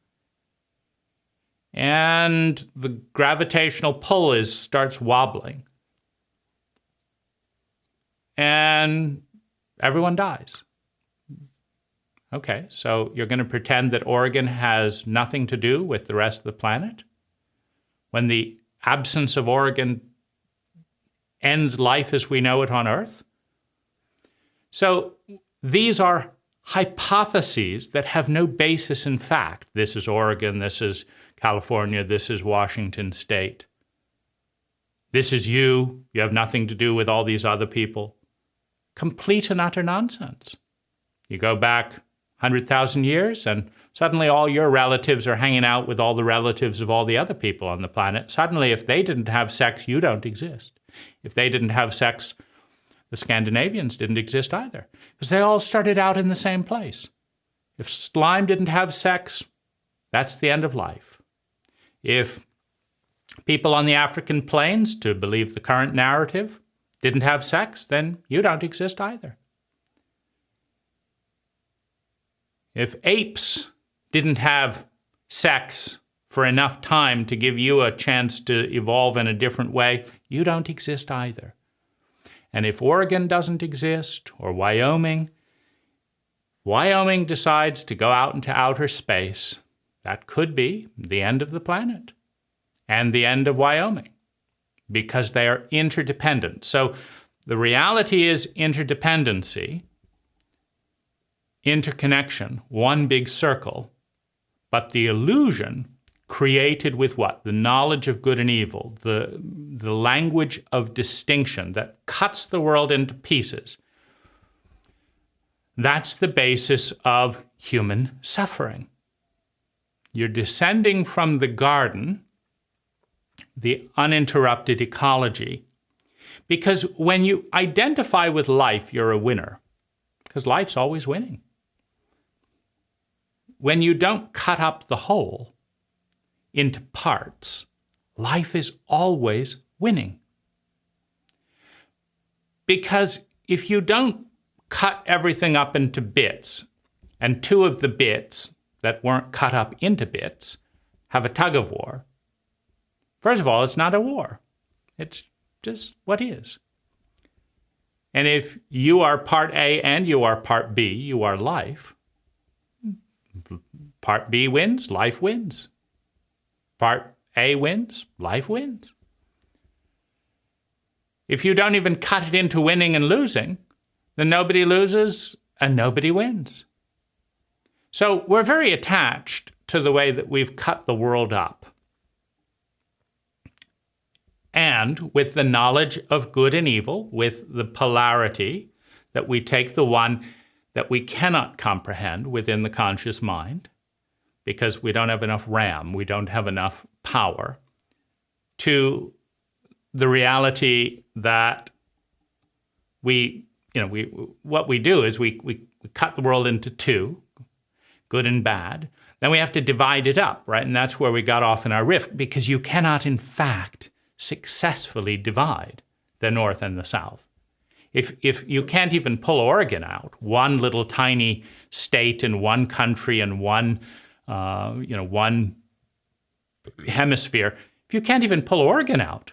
And the gravitational pull starts wobbling. And everyone dies. Okay, so you're going to pretend that Oregon has nothing to do with the rest of the planet? When the absence of Oregon ends life as we know it on Earth? So these are hypotheses that have no basis in fact. This is Oregon, this is California, this is Washington State. This is you. You have nothing to do with all these other people. Complete and utter nonsense. You go back 100,000 years and suddenly all your relatives are hanging out with all the relatives of all the other people on the planet. Suddenly, if they didn't have sex, you don't exist. If they didn't have sex, The Scandinavians didn't exist either, because they all started out in the same place. If slime didn't have sex, that's the end of life. If people on the African plains, to believe the current narrative, didn't have sex, then you don't exist either. If apes didn't have sex for enough time to give you a chance to evolve in a different way, you don't exist either. And if Oregon doesn't exist, or Wyoming decides to go out into outer space, that could be the end of the planet and the end of Wyoming, because they are interdependent. So the reality is interdependency, interconnection, one big circle, but the illusion created with what? The knowledge of good and evil, the language of distinction that cuts the world into pieces. That's the basis of human suffering. You're descending from the garden, the uninterrupted ecology, because when you identify with life, you're a winner, because life's always winning. When you don't cut up the whole into parts, life is always winning. Because if you don't cut everything up into bits, and two of the bits that weren't cut up into bits have a tug of war, first of all, it's not a war. It's just what is. And if you are part A and you are part B, you are life. Part B wins, life wins. Part A wins, life wins. If you don't even cut it into winning and losing, then nobody loses and nobody wins. So we're very attached to the way that we've cut the world up. And with the knowledge of good and evil, with the polarity that we take the one that we cannot comprehend within the conscious mind, because we don't have enough RAM, we don't have enough power, to the reality that what we do is we cut the world into two, good and bad. Then we have to divide it up, right? And that's where we got off in our rift, because you cannot, in fact, successfully divide the North and the South. If you can't even pull Oregon out, one little tiny state in one country and one hemisphere, if you can't even pull Oregon out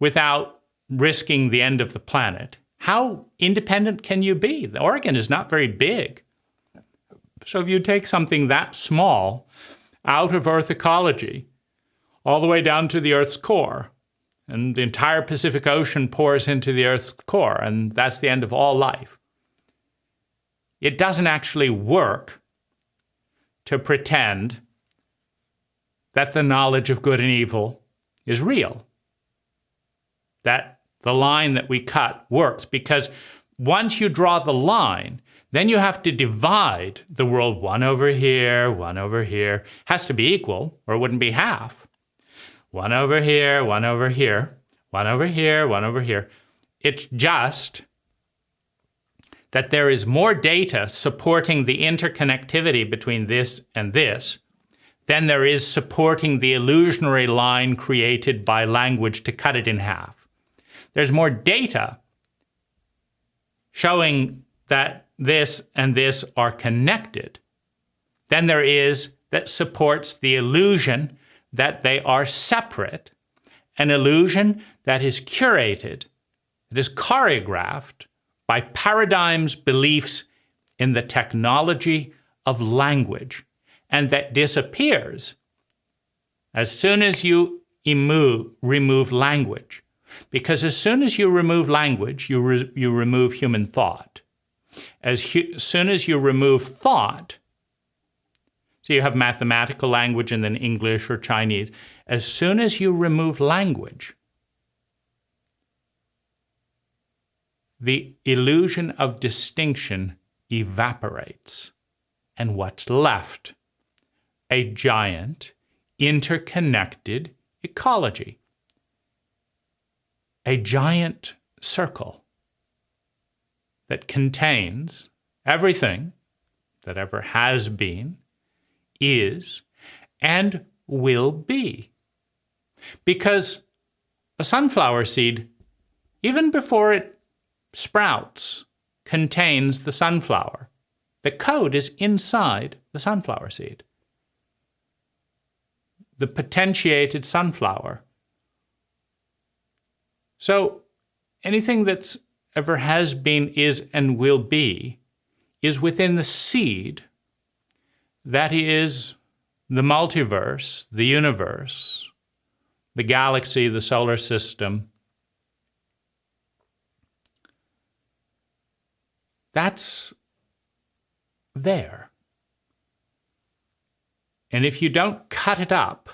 without risking the end of the planet, how independent can you be? Oregon is not very big. So if you take something that small out of Earth ecology, all the way down to the Earth's core, and the entire Pacific Ocean pours into the Earth's core, and that's the end of all life, it doesn't actually work to pretend that the knowledge of good and evil is real, that the line that we cut works, because once you draw the line, then you have to divide the world, one over here, one over here. Has to be equal, or it wouldn't be half. One over here, one over here, one over here, one over here. It's just that there is more data supporting the interconnectivity between this and this than there is supporting the illusionary line created by language to cut it in half. There's more data showing that this and this are connected than there is that supports the illusion that they are separate, an illusion that is curated, that is choreographed by paradigms, beliefs in the technology of language, and that disappears as soon as you remove language. Because as soon as you remove language, you remove human thought. As soon as you remove thought, so you have mathematical language and then English or Chinese. As soon as you remove language, the illusion of distinction evaporates. And what's left? A giant, interconnected ecology. A giant circle that contains everything that ever has been, is, and will be. Because a sunflower seed, even before it sprouts, contains the sunflower. The code is inside the sunflower seed. The potentiated sunflower. So anything that's ever has been, is, and will be is within the seed that is the multiverse, the universe, the galaxy, the solar system. That's there. And if you don't cut it up,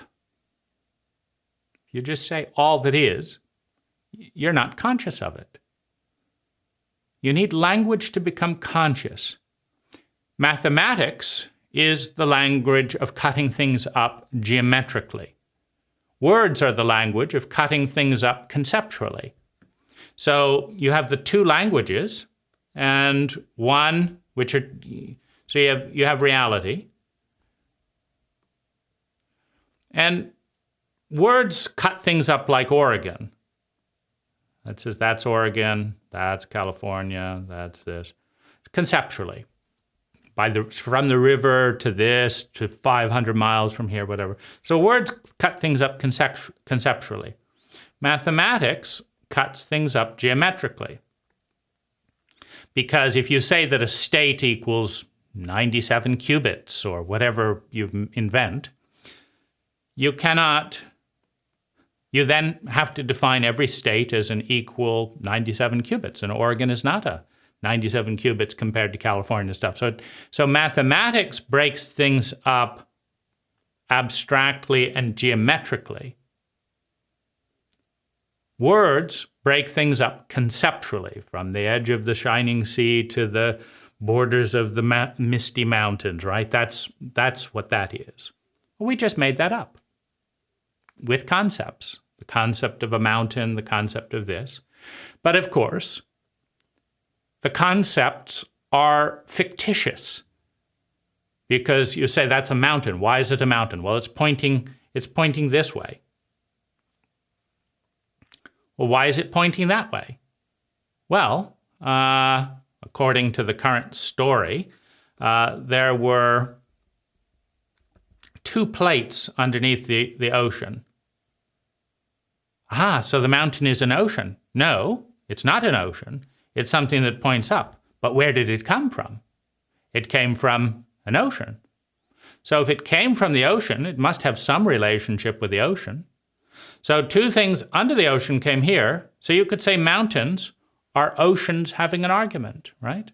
if you just say all that is, you're not conscious of it. You need language to become conscious. Mathematics is the language of cutting things up geometrically. Words are the language of cutting things up conceptually. So you have the two languages, and one which are, so you have reality. And words cut things up like Oregon. That says that's Oregon, that's California, that's this. Conceptually. From the river to this, to 500 miles from here, whatever. So words cut things up conceptually. Mathematics cuts things up geometrically. Because if you say that a state equals 97 qubits or whatever you invent, you then have to define every state as an equal 97 qubits. And Oregon is not a 97 qubits compared to California stuff. So mathematics breaks things up abstractly and geometrically. Words break things up conceptually, from the edge of the shining sea to the borders of the misty mountains, right? That's what that is. We just made that up with concepts. The concept of a mountain, the concept of this. But of course, the concepts are fictitious, because you say that's a mountain. Why is it a mountain? Well, it's pointing this way. Well, why is it pointing that way? Well, according to the current story, there were two plates underneath the ocean. So the mountain is an ocean. No, it's not an ocean. It's something that points up. But where did it come from? It came from an ocean. So if it came from the ocean, it must have some relationship with the ocean. So two things under the ocean came here. So you could say mountains are oceans having an argument, right?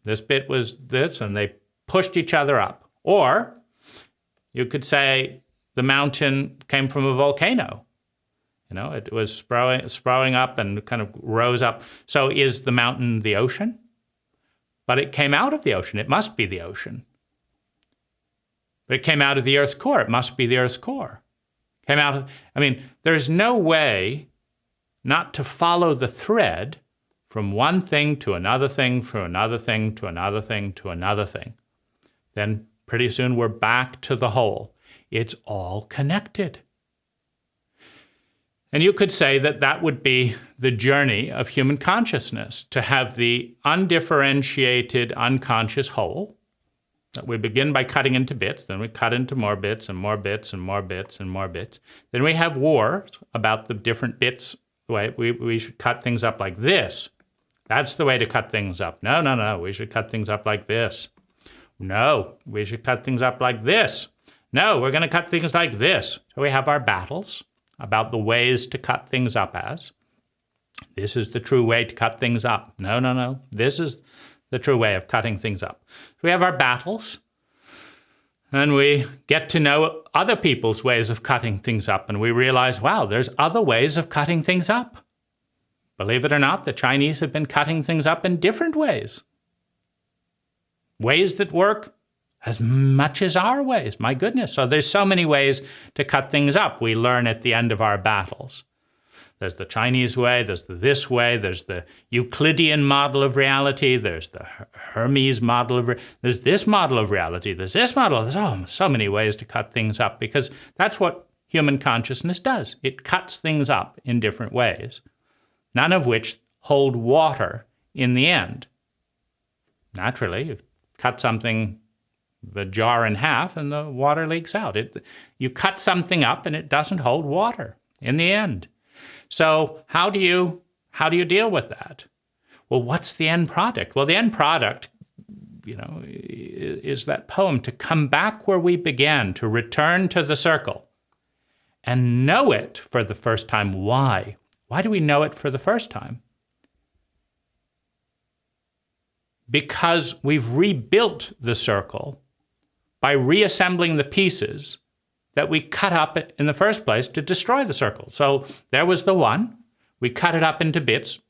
This bit was this, and they pushed each other up. Or you could say the mountain came from a volcano. It was sprouting up and kind of rose up. So is the mountain the ocean? But it came out of the ocean. It must be the ocean. But it came out of the Earth's core. It must be the Earth's core. There's no way not to follow the thread from one thing to another thing, from another thing to another thing to another thing. Then pretty soon we're back to the whole. It's all connected. And you could say that that would be the journey of human consciousness, to have the undifferentiated unconscious whole. That we begin by cutting into bits, then we cut into more bits and more bits and more bits and more bits. Then we have wars about the different bits. We should cut things up like this. That's the way to cut things up. No, we should cut things up like this. No, we should cut things up like this. No, we're going to cut things like this. So we have our battles about the ways to cut things up as. This is the true way to cut things up. No. This is the true way of cutting things up. So we have our battles, and we get to know other people's ways of cutting things up, and we realize, wow, there's other ways of cutting things up. Believe it or not, the Chinese have been cutting things up in different ways. Ways that work as much as our ways. My goodness. So there's so many ways to cut things up, we learn at the end of our battles. There's the Chinese way, there's the this way, there's the Euclidean model of reality, there's the Hermes model of there's this model of reality, there's this model. There's so many ways to cut things up, because that's what human consciousness does. It cuts things up in different ways, none of which hold water in the end. Naturally, you cut the jar in half and the water leaks out. You cut something up and it doesn't hold water in the end. So how do you deal with that? Well, what's the end product? Well, the end product, is that poem, to come back where we began, to return to the circle and know it for the first time. Why? Why do we know it for the first time? Because we've rebuilt the circle by reassembling the pieces that we cut up in the first place to destroy the circle. So there was the one. We cut it up into bits.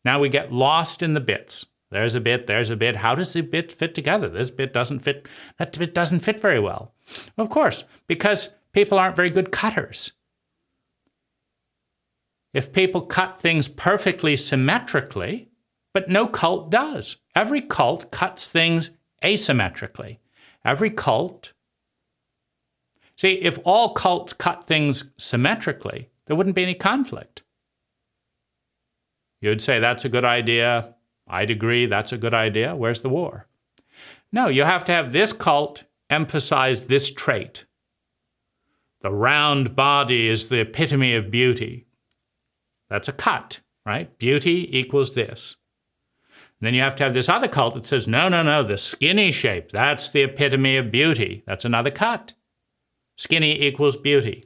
Now we get lost in the bits. There's a bit, there's a bit. How does the bit fit together? This bit doesn't fit. That bit doesn't fit very well. Of course, because people aren't very good cutters. If people cut things perfectly symmetrically, but no cult does. Every cult cuts things asymmetrically. Every cult. See, if all cults cut things symmetrically, there wouldn't be any conflict. You'd say, that's a good idea. I'd agree, that's a good idea. Where's the war? No, you have to have this cult emphasize this trait. The round body is the epitome of beauty. That's a cut, right? Beauty equals this. And then you have to have this other cult that says, no, the skinny shape, that's the epitome of beauty. That's another cut. Skinny equals beauty.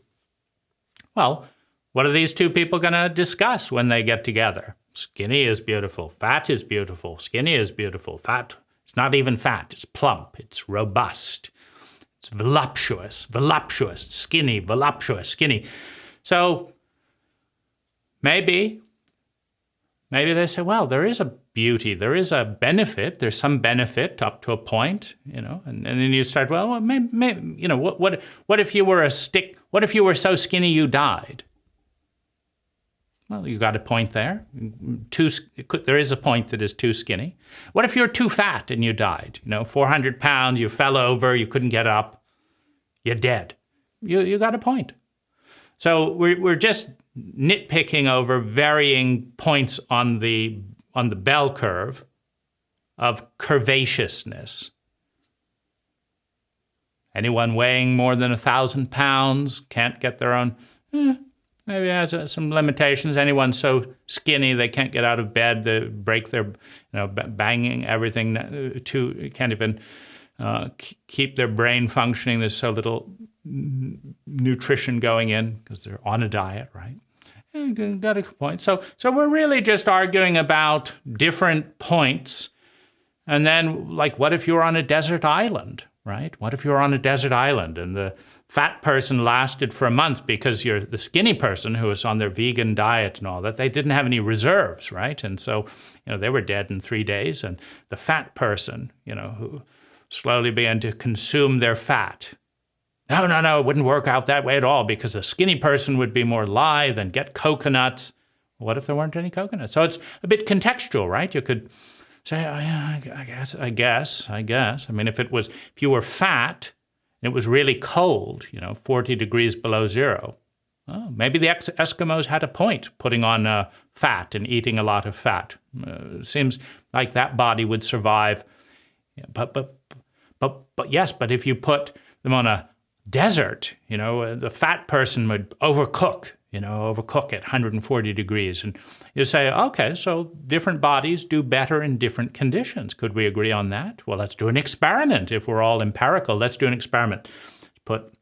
Well, what are these two people going to discuss when they get together? Skinny is beautiful. Fat is beautiful. Skinny is beautiful. Fat, it's not even fat. It's plump. It's robust. It's voluptuous. Skinny, voluptuous, skinny. So maybe they say, well, there is a beauty, there is a benefit, there's some benefit up to a point, and then you start, well, maybe, what if you were a stick? What if you were so skinny you died? Well, you got a point there. There is a point that is too skinny. What if you're too fat and you died? 400 pounds, you fell over, you couldn't get up, you're dead. You got a point. So we're just nitpicking over varying points on the bell curve of curvaceousness. Anyone weighing more than 1,000 pounds can't get their own. Maybe has some limitations. Anyone so skinny they can't get out of bed, they break their, banging everything. Can't even keep their brain functioning. There's so little nutrition going in because they're on a diet, right? Got a point. So we're really just arguing about different points. And then, what if you're on a desert island, right? What if you're on a desert island and the fat person lasted for a month because you're the skinny person who was on their vegan diet and all that, they didn't have any reserves, right? And so, they were dead in 3 days. And the fat person, who slowly began to consume their fat. No, it wouldn't work out that way at all because a skinny person would be more lithe and get coconuts. What if there weren't any coconuts? So it's a bit contextual, right? You could say, oh yeah, I guess. I mean, if you were fat and it was really cold, 40 degrees below zero, well, maybe the Eskimos had a point putting on fat and eating a lot of fat. Seems like that body would survive. But if you put them on a desert, the fat person would overcook at 140 degrees. And you say, okay, so different bodies do better in different conditions. Could we agree on that? Well, let's do an experiment. If we're all empirical, let's do an experiment. Put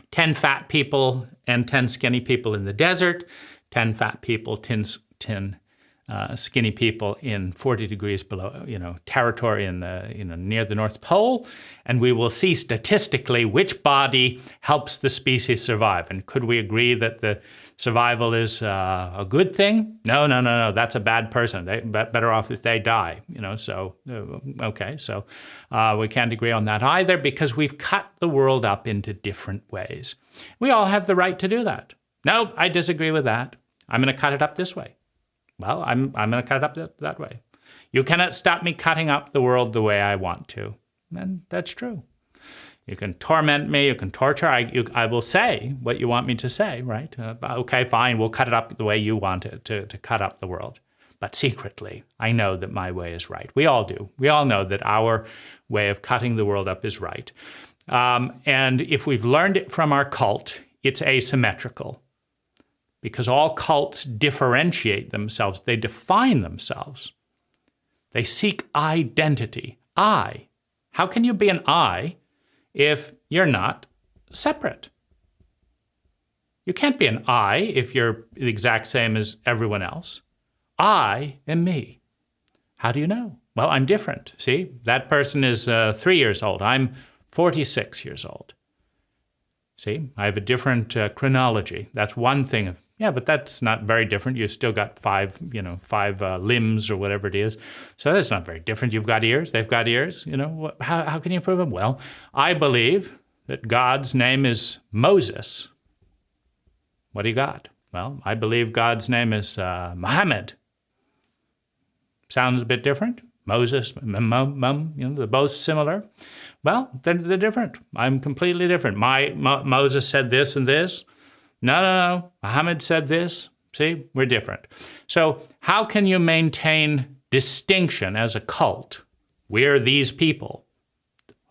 10 fat people and 10 skinny people in the desert, 10 fat people, 10 skinny people in 40 degrees below, territory in the, near the North Pole, and we will see statistically which body helps the species survive. And could we agree that the survival is a good thing? No, that's a bad person. They better off if they die, okay. So we can't agree on that either because we've cut the world up into different ways. We all have the right to do that. No, I disagree with that. I'm going to cut it up this way. Well, I'm going to cut it up that way. You cannot stop me cutting up the world the way I want to. And that's true. You can torment me, you can torture, I will say what you want me to say, right? Okay, fine, we'll cut it up the way you want it to cut up the world. But secretly, I know that my way is right. We all do. We all know that our way of cutting the world up is right. And if we've learned it from our cult, it's asymmetrical. Because all cults differentiate themselves. They define themselves. They seek identity. I. How can you be an I if you're not separate? You can't be an I if you're the exact same as everyone else. I am me. How do you know? Well, I'm different. See, that person is 3 years old. I'm 46 years old. See, I have a different chronology. That's one thing. Yeah, but that's not very different. You've still got five limbs or whatever it is. So that's not very different. You've got ears. They've got ears. How can you prove it? Well, I believe that God's name is Moses. What do you got? Well, I believe God's name is Muhammad. Sounds a bit different. Moses, they're both similar. Well, they're different. I'm completely different. Moses said this and this. No. Muhammad said this. See, we're different. So how can you maintain distinction as a cult? We're these people.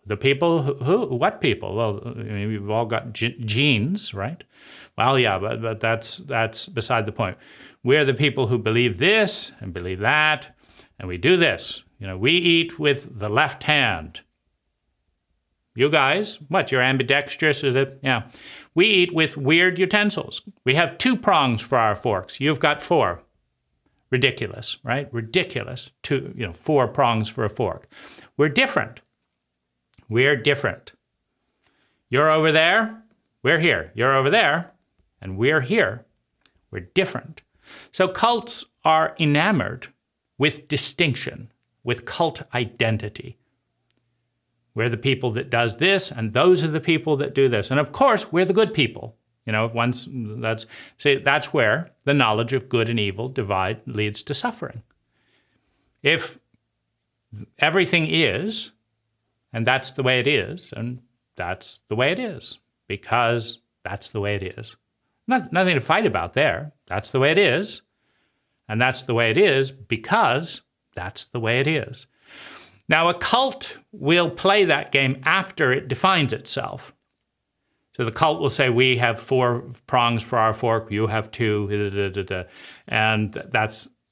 The people who? What people? Well, we've all got genes, right? Well, yeah, but that's beside the point. We're the people who believe this and believe that, and we do this. We eat with the left hand. You guys, what, you're ambidextrous? Yeah. We eat with weird utensils. We have 2 prongs for our forks. You've got 4. Ridiculous, right? Ridiculous. 4 prongs for a fork. We're different. We're different. You're over there. We're here. You're over there. And we're here. We're different. So cults are enamored with distinction, with cult identity. We're the people that does this, and those are the people that do this. And of course, we're the good people. That's where the knowledge of good and evil divide leads to suffering. If everything is, and that's the way it is, and that's the way it is, because that's the way it is. Nothing to fight about there. That's the way it is, and that's the way it is because that's the way it is. Now, a cult will play that game after it defines itself. So the cult will say, we have 4 prongs for our fork, you have 2, and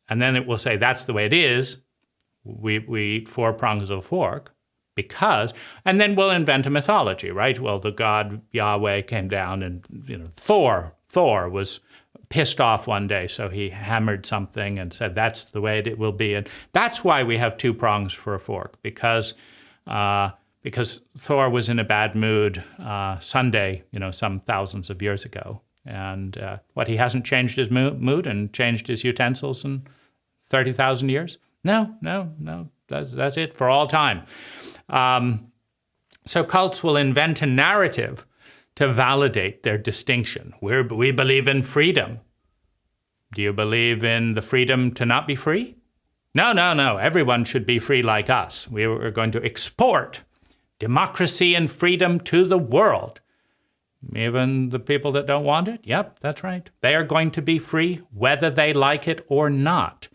then it will say, that's the way it is. We eat 4 prongs of a fork because, and then we'll invent a mythology, right? Well, the god Yahweh came down and, Thor was pissed off one day, so he hammered something and said, that's the way it will be. And that's why we have 2 prongs for a fork, because Thor was in a bad mood Sunday, some thousands of years ago. And he hasn't changed his mood and changed his utensils in 30,000 years? No, that's it for all time. So cults will invent a narrative to validate their distinction. We believe in freedom. Do you believe in the freedom to not be free? No. Everyone should be free like us. We are going to export democracy and freedom to the world. Even the people that don't want it? Yep, that's right. They are going to be free whether they like it or not.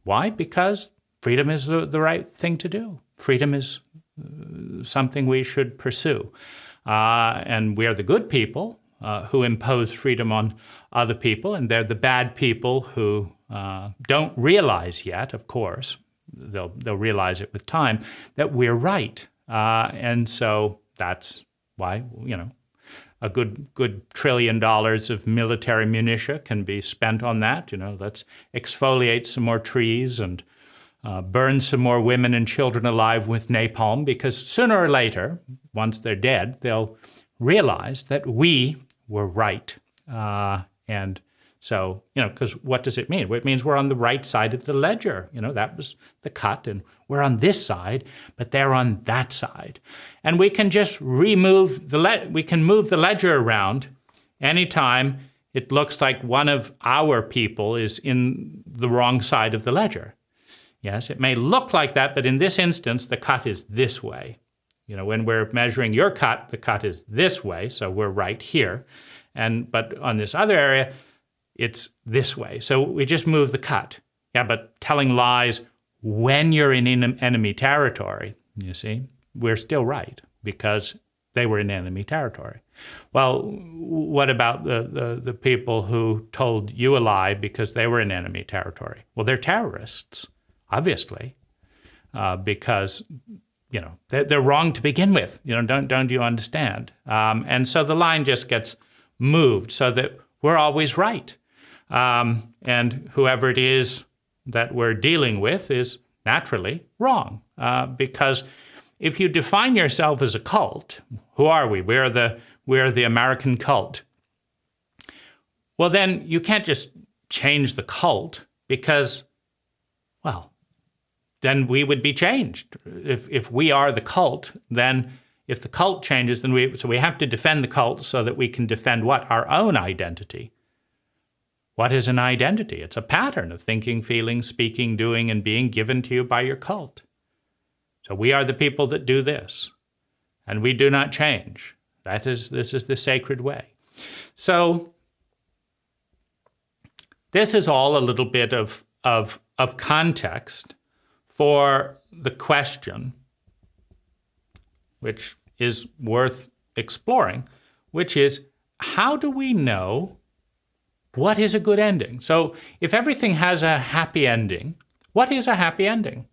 Why? Because freedom is the right thing to do. Freedom is something we should pursue. And we are the good people who impose freedom on other people, and they're the bad people who don't realize yet, of course, they'll realize it with time, that we're right. And so that's why, a good $1 trillion of military minutia can be spent on that. Let's exfoliate some more trees and burn some more women and children alive with napalm, because sooner or later, once they're dead, they'll realize that we were right. And so, because what does it mean? Well, it means we're on the right side of the ledger. That was the cut, and we're on this side, but they're on that side. And we can just move the ledger around anytime it looks like one of our people is in the wrong side of the ledger. Yes, it may look like that, but in this instance, the cut is this way. When we're measuring your cut, the cut is this way, so we're right here. But on this other area, it's this way. So we just move the cut. Yeah, but telling lies when you're in enemy territory, you see, we're still right because they were in enemy territory. Well, what about the people who told you a lie because they were in enemy territory? Well, they're terrorists, obviously, because they're wrong to begin with. Don't you understand? And so the line just gets moved so that we're always right, and whoever it is that we're dealing with is naturally wrong, because if you define yourself as a cult, who are we? We're the American cult. Well, then you can't just change the cult because, well, then we would be changed. If we are the cult, then if the cult changes, then we have to defend the cult so that we can defend what? Our own identity. What is an identity? It's a pattern of thinking, feeling, speaking, doing, and being given to you by your cult. So we are the people that do this, and we do not change. This is the sacred way. So this is all a little bit of context for the question, which is worth exploring, which is, how do we know what is a good ending? So if everything has a happy ending, what is a happy ending?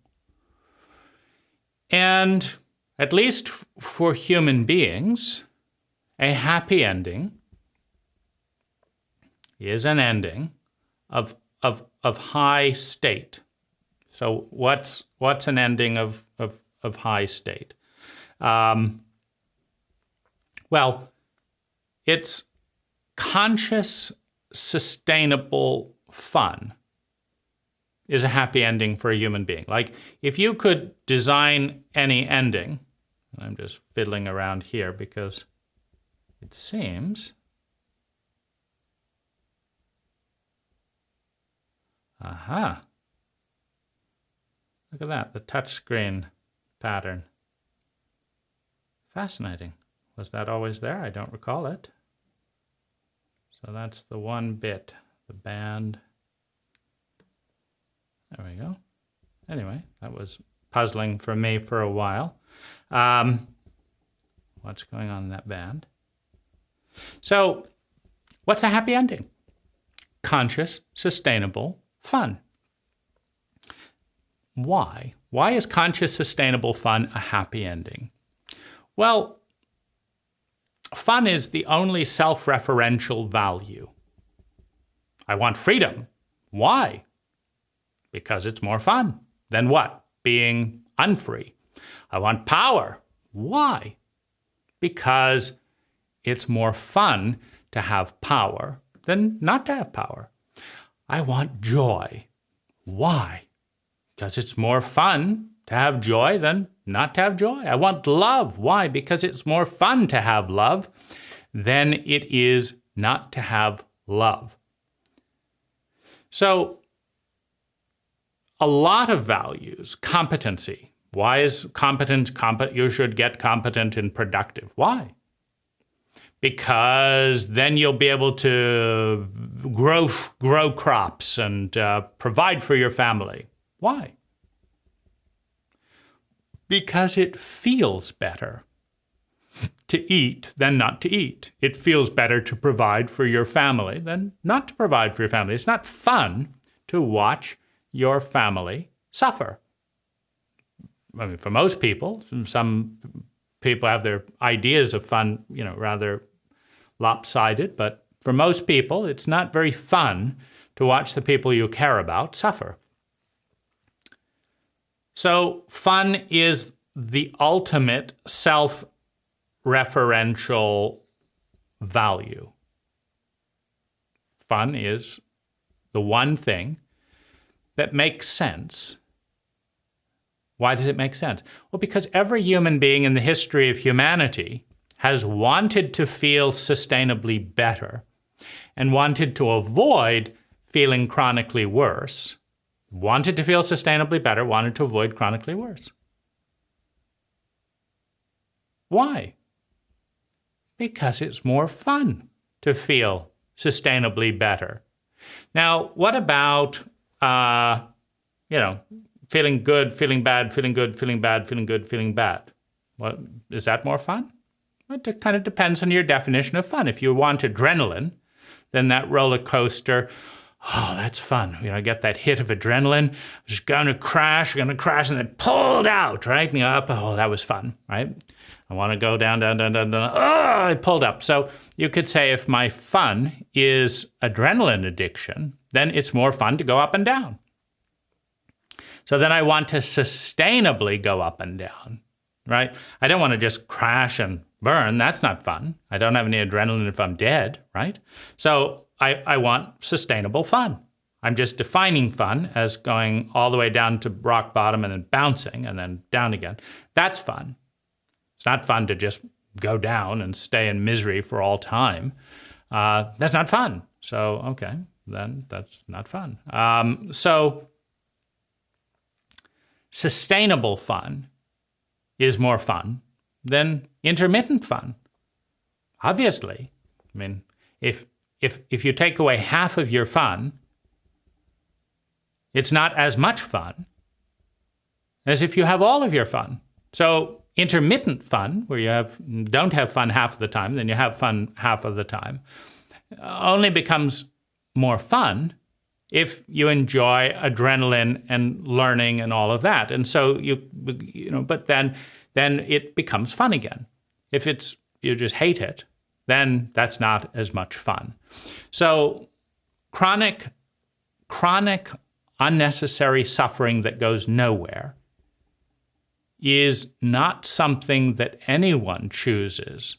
And at least for human beings, a happy ending is an ending of high state. So what's an ending of high state? Well, it's conscious, sustainable fun is a happy ending for a human being. Like, if you could design any ending, I'm just fiddling around here because it seems, aha, look at that, the touchscreen pattern. Fascinating. Was that always there? I don't recall it. So that's the one bit, the band. There we go. Anyway, that was puzzling for me for a while. What's going on in that band? So, what's a happy ending? Conscious, sustainable fun. Why? Why is conscious, sustainable fun a happy ending? Well, fun is the only self-referential value. I want freedom. Why? Because it's more fun than what? Being unfree. I want power. Why? Because it's more fun to have power than not to have power. I want joy. Why? Because it's more fun to have joy than not to have joy. I want love. Why? Because it's more fun to have love than it is not to have love. So, a lot of values, competency. Why is you should get competent and productive. Why? Because then you'll be able to grow crops and provide for your family. Why? Because it feels better to eat than not to eat. It feels better to provide for your family than not to provide for your family. It's not fun to watch your family suffer. I mean, for most people, some people have their ideas of fun, rather lopsided, but for most people, it's not very fun to watch the people you care about suffer. So fun is the ultimate self-referential value. Fun is the one thing that makes sense. Why does it make sense? Well, because every human being in the history of humanity has wanted to feel sustainably better and wanted to avoid feeling chronically worse, wanted to feel sustainably better, wanted to avoid chronically worse. Why? Because it's more fun to feel sustainably better. Now, what about, feeling good, feeling bad, feeling good, feeling bad, feeling good, feeling bad? What, is that more fun? It kind of depends on your definition of fun. If you want adrenaline, then that roller coaster, oh, that's fun. Get that hit of adrenaline. I'm just going to crash, and then pulled out, right? And up, oh, that was fun, right? I want to go down, oh, I pulled up. So you could say if my fun is adrenaline addiction, then it's more fun to go up and down. So then I want to sustainably go up and down, right? I don't want to just crash and burn. That's not fun. I don't have any adrenaline if I'm dead, right? So I want sustainable fun. I'm just defining fun as going all the way down to rock bottom and then bouncing and then down again. That's fun. It's not fun to just go down and stay in misery for all time. That's not fun. So, okay, then that's not fun. So sustainable fun is more fun than intermittent fun. Obviously. I mean, if you take away half of your fun, it's not as much fun as if you have all of your fun. So intermittent fun, where you don't have fun half of the time, then you have fun half of the time, only becomes more fun if you enjoy adrenaline and learning and all of that. And so but then it becomes fun again. If you just hate it, then that's not as much fun. So chronic unnecessary suffering that goes nowhere is not something that anyone chooses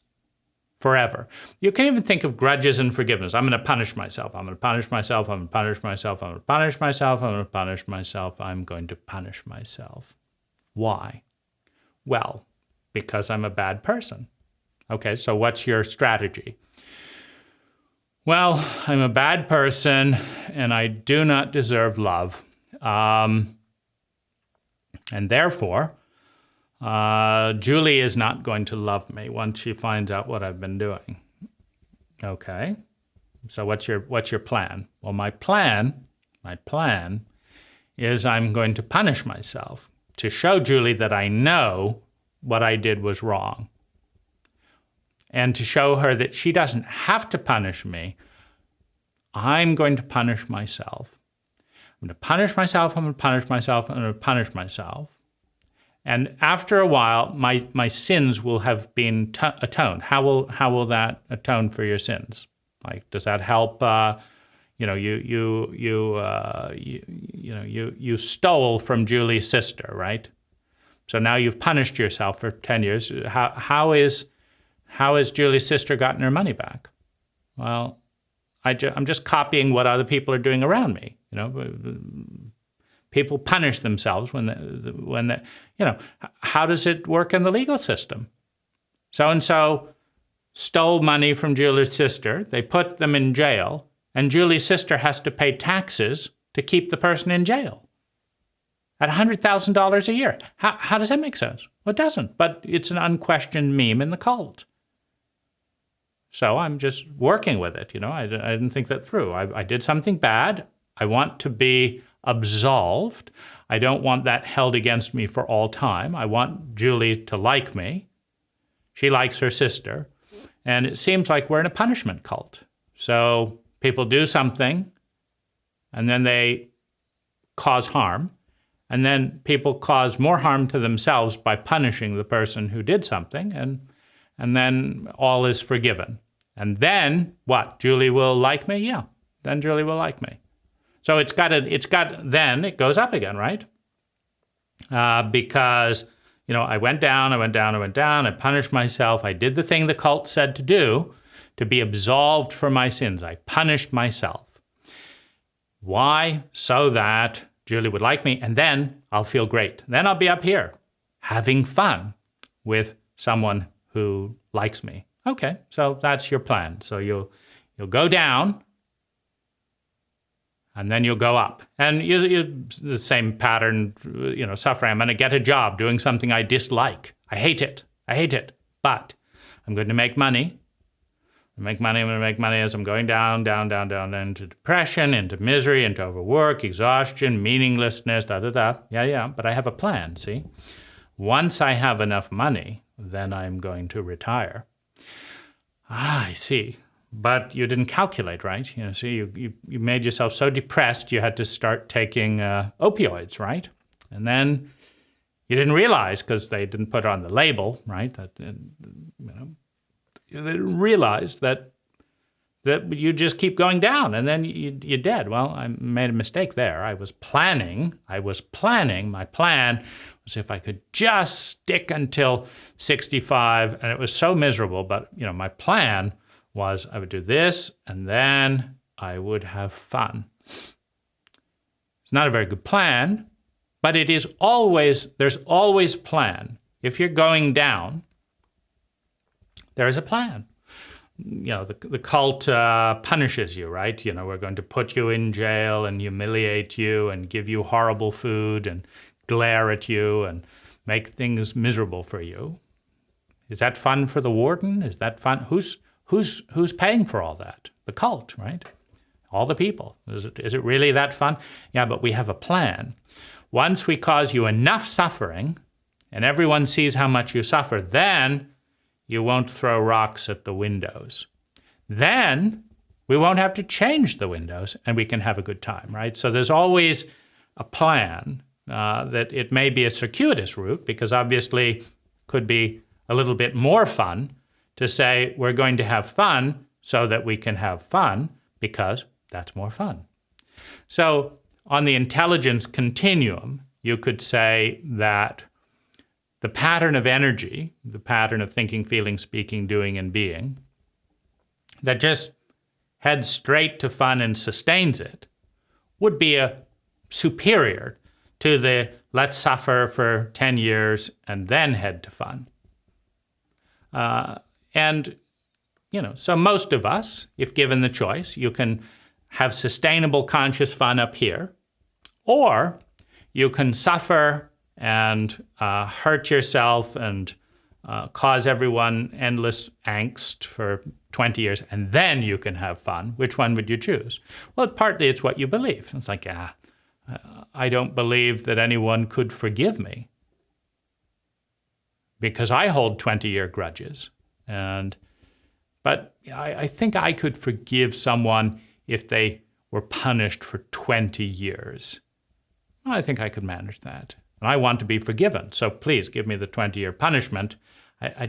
forever. You can even think of grudges and forgiveness. I'm going to punish myself. I'm going to punish myself. I'm going to punish myself. I'm going to punish myself. I'm going to punish myself. I'm going to punish myself. Why? Well, because I'm a bad person. Okay, so what's your strategy? Well, I'm a bad person and I do not deserve love. And therefore, Julie is not going to love me once she finds out what I've been doing. Okay, so what's your plan? Well, my plan is I'm going to punish myself to show Julie that I know what I did was wrong. And to show her that she doesn't have to punish me, I'm going to punish myself. I'm going to punish myself, I'm going to punish myself, I'm going to punish myself. And after a while, my sins will have been atoned. How will that atone for your sins? Like, does that help? You stole from Julie's sister, right? So now you've punished yourself for 10 years. How has Julie's sister gotten her money back? Well, I'm just copying what other people are doing around me. People punish themselves when how does it work in the legal system? So-and-so stole money from Julie's sister. They put them in jail, and Julie's sister has to pay taxes to keep the person in jail at $100,000 a year. How does that make sense? Well, it doesn't, but it's an unquestioned meme in the cult. So I'm just working with it. I didn't think that through. I did something bad. I want to be absolved. I don't want that held against me for all time. I want Julie to like me. She likes her sister. And it seems like we're in a punishment cult. So people do something, and then they cause harm. And then people cause more harm to themselves by punishing the person who did something. And then all is forgiven. And then what? Julie will like me? Yeah, then Julie will like me. So then it goes up again, right? Because, I went down, I punished myself. I did the thing the cult said to do, to be absolved for my sins. I punished myself. Why? So that Julie would like me, and then I'll feel great. Then I'll be up here having fun with someone who likes me. Okay, so that's your plan. So You'll go down, and then you'll go up. And you the same pattern, suffering. I'm going to get a job doing something I dislike. I hate it. But I'm going to make money. I'm going to make money as I'm going down, into depression, into misery, into overwork, exhaustion, meaninglessness, Yeah, but I have a plan, see? Once I have enough money, then I'm going to retire. I see. But you didn't calculate, right? You made yourself so depressed you had to start taking opioids, right? And then you didn't realize, because they didn't put it on the label, right? That you didn't realize that you just keep going down, and then you're dead. Well, I made a mistake there. I was planning. My plan was if I could just stick until 65, and it was so miserable. But my plan was I would do this, and then I would have fun. It's not a very good plan, but there's always plan. If you're going down, there's a plan. The cult punishes you, right? We're going to put you in jail and humiliate you and give you horrible food and glare at you and make things miserable for you. Is that fun for the warden? Is that fun? Who's paying for all that? The cult, right? All the people. Is it really that fun? Yeah, but we have a plan. Once we cause you enough suffering, and everyone sees how much you suffer, then you won't throw rocks at the windows. Then we won't have to change the windows, and we can have a good time, right? So there's always a plan that it may be a circuitous route, because obviously could be a little bit more fun to say we're going to have fun so that we can have fun, because that's more fun. So on the intelligence continuum, you could say that the pattern of energy, the pattern of thinking, feeling, speaking, doing, and being, that just heads straight to fun and sustains it, would be a superior to the let's suffer for 10 years and then head to fun. So most of us, if given the choice, you can have sustainable conscious fun up here, or you can suffer and hurt yourself and cause everyone endless angst for 20 years, and then you can have fun. Which one would you choose? Well, partly it's what you believe. It's like, I don't believe that anyone could forgive me because I hold 20-year grudges. But I think I could forgive someone if they were punished for 20 years. I think I could manage that. And I want to be forgiven, so please give me the 20-year punishment. I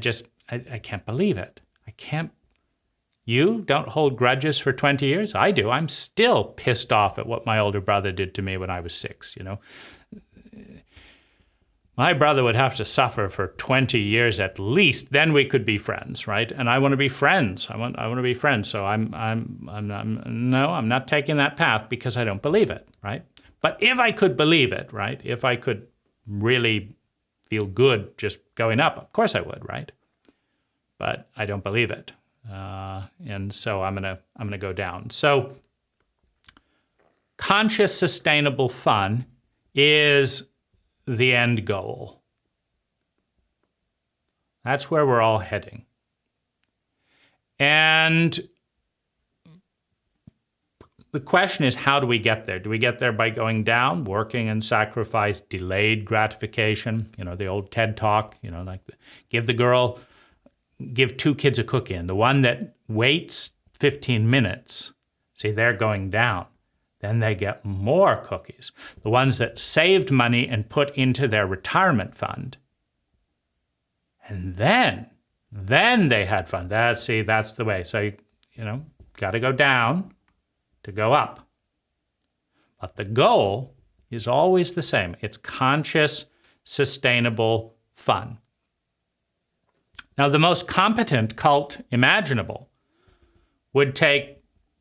can't believe it. I can't. You don't hold grudges for 20 years? I do. I'm still pissed off at what my older brother did to me when I was 6, My brother would have to suffer for 20 years at least, then we could be friends, right? And I want to be friends. I want to be friends. So I'm not taking that path because I don't believe it, right? But if I could believe it, right? If I could really feel good just going up, of course I would, right? But I don't believe it. And so I'm gonna go down. So conscious, sustainable fun is the end goal. That's where we're all heading. And the question is, how do we get there? Do we get there by going down, working and sacrifice, delayed gratification? The old TED talk, give 2 kids a cookie, and the one that waits 15 minutes, see, they're going down. Then they get more cookies. The ones that saved money and put into their retirement fund, and then they had fun. That's the way. So, got to go down to go up. But the goal is always the same. It's conscious, sustainable fun. Now, the most competent cult imaginable would take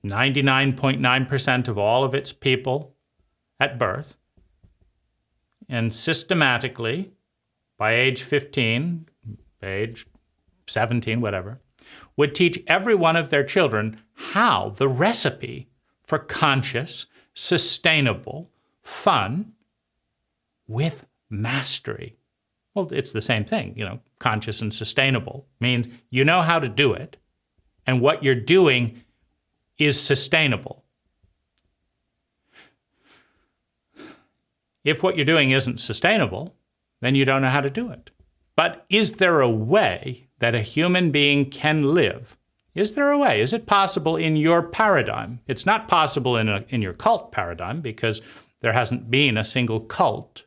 99.9% of all of its people at birth and systematically, by age 15, age 17, whatever, would teach every one of their children how the recipe for conscious, sustainable fun with mastery. Well, it's the same thing, conscious and sustainable means you know how to do it, and what you're doing is sustainable. If what you're doing isn't sustainable, then you don't know how to do it. But is there a way that a human being can live? Is there a way? Is it possible in your paradigm? It's not possible in your cult paradigm, because there hasn't been a single cult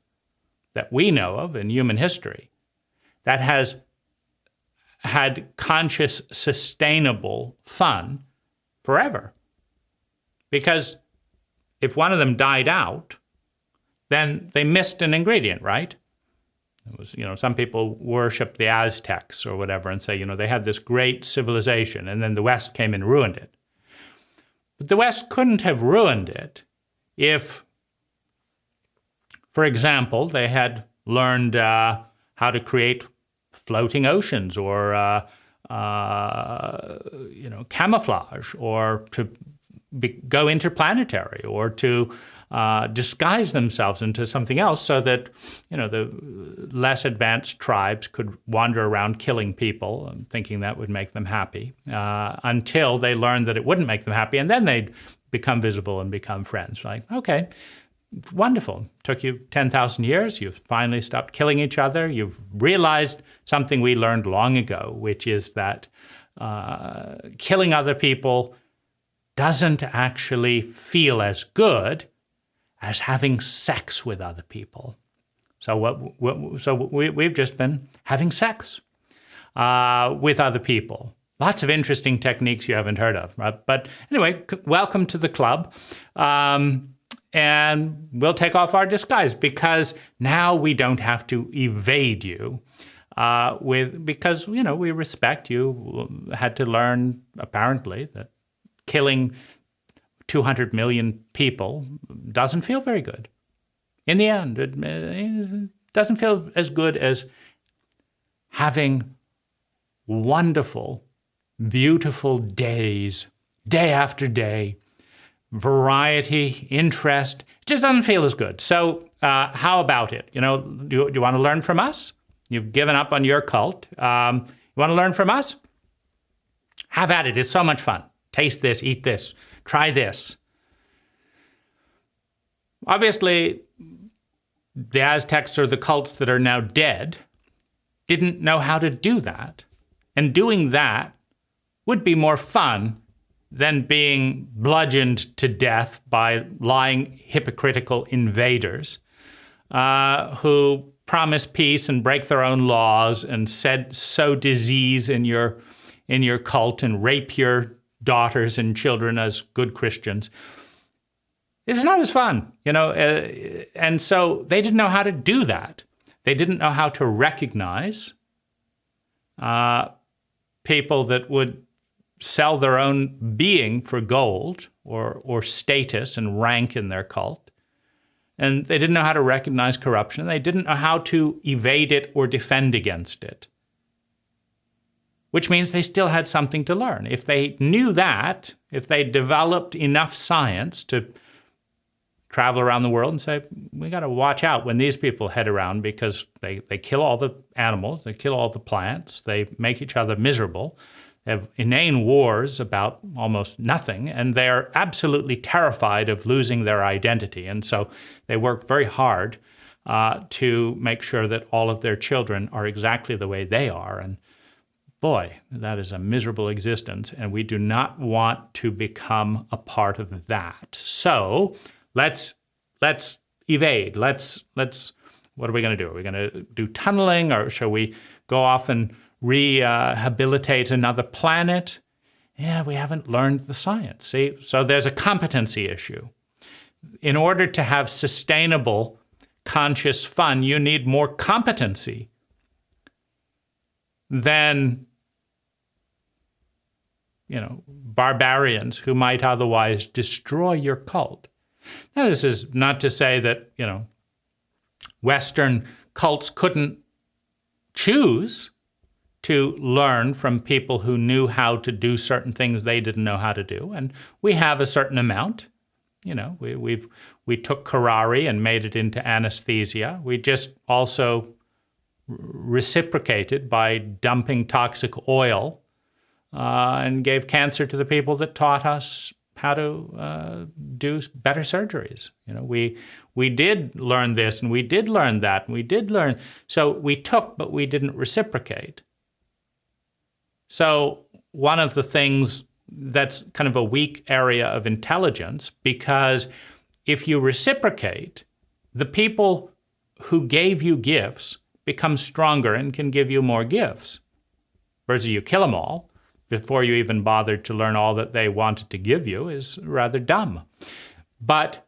that we know of in human history that has had conscious, sustainable fun forever. Because if one of them died out, then they missed an ingredient, right? It was, some people worship the Aztecs or whatever and say, they had this great civilization and then the West came and ruined it. But the West couldn't have ruined it if, for example, they had learned how to create floating oceans or, camouflage, or to go interplanetary, or to disguise themselves into something else so that, the less advanced tribes could wander around killing people and thinking that would make them happy, until they learned that it wouldn't make them happy, and then they'd become visible and become friends. Like, okay, wonderful. Took you 10,000 years. You've finally stopped killing each other. You've realized something we learned long ago, which is that killing other people doesn't actually feel as good as having sex with other people. So we've just been having sex with other people. Lots of interesting techniques you haven't heard of, right? But anyway, welcome to the club. And we'll take off our disguise, because now we don't have to evade you because we respect you. Had to learn, apparently, that killing 200 million people doesn't feel very good. In the end, it doesn't feel as good as having wonderful, beautiful days, day after day, variety, interest. It just doesn't feel as good. So how about it? Do you want to learn from us? You've given up on your cult. You want to learn from us? Have at it. It's so much fun. Taste this, eat this, try this. Obviously, the Aztecs, or the cults that are now dead, didn't know how to do that. And doing that would be more fun than being bludgeoned to death by lying, hypocritical invaders who promise peace and break their own laws and sow disease in your cult and rape your daughters and children as good Christians. It's not as fun, and so they didn't know how to do that. They didn't know how to recognize people that would sell their own being for gold or status and rank in their cult. And they didn't know how to recognize corruption. They didn't know how to evade it or defend against it, which means they still had something to learn. If they knew that, if they developed enough science to travel around the world and say, we got to watch out when these people head around, because they kill all the animals, they kill all the plants, they make each other miserable, they have inane wars about almost nothing, and they're absolutely terrified of losing their identity. And so they work very hard to make sure that all of their children are exactly the way they are. And boy, that is a miserable existence, and we do not want to become a part of that. So let's evade. Let's. What are we going to do? Are we going to do tunneling, or shall we go off and rehabilitate another planet? Yeah, we haven't learned the science. See, so there's a competency issue. In order to have sustainable, conscious fun, you need more competency than barbarians who might otherwise destroy your cult. Now, this is not to say that, Western cults couldn't choose to learn from people who knew how to do certain things they didn't know how to do, and we have a certain amount. You know, we took curare and made it into anesthesia. We just also reciprocated by dumping toxic oil and gave cancer to the people that taught us how to do better surgeries. You know, we did learn this and we did learn that and we did learn. So we took, but we didn't reciprocate. So one of the things that's kind of a weak area of intelligence, because if you reciprocate, the people who gave you gifts become stronger and can give you more gifts. Whereas you kill them all before you even bothered to learn all that they wanted to give you is rather dumb. But,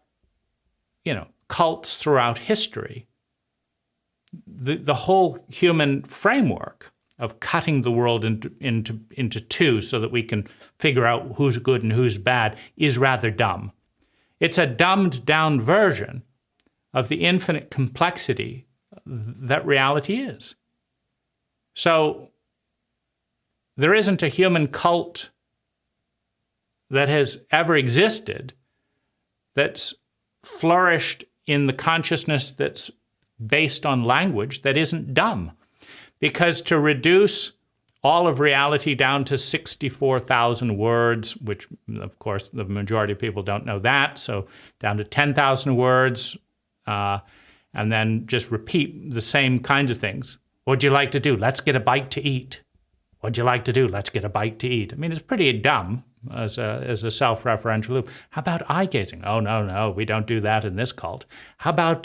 you know, cults throughout history, the whole human framework of cutting the world into two so that we can figure out who's good and who's bad is rather dumb. It's a dumbed down version of the infinite complexity that reality is. So there isn't a human cult that has ever existed that's flourished in the consciousness that's based on language that isn't dumb. Because to reduce all of reality down to 64,000 words, which of course the majority of people don't know that, so down to 10,000 words, and then just repeat the same kinds of things. What'd you like to do? Let's get a bite to eat. What'd you like to do? Let's get a bite to eat. I mean, it's pretty dumb as a self-referential loop. How about eye gazing? Oh, no, we don't do that in this cult. How about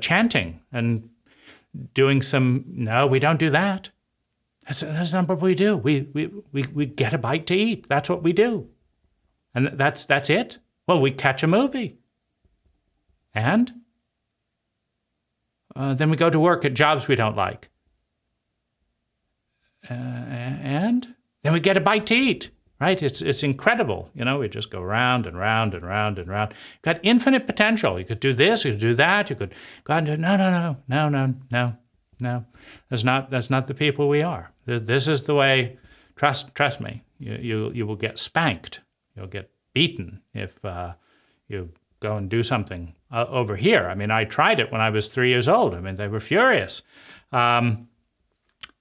chanting and doing some? No, we don't do that. That's not what we do. We get a bite to eat. That's what we do, and that's it. Well, we catch a movie, and then we go to work at jobs we don't like. And then we get a bite to eat, right? It's incredible. You know, we just go round and round and round and round. You've got infinite potential. You could do this, you could do that, you could go out and do, no. That's not the people we are. This is the way, trust me, you will get spanked. You'll get beaten if you go and do something over here. I mean, I tried it when I was 3 years old. I mean, they were furious.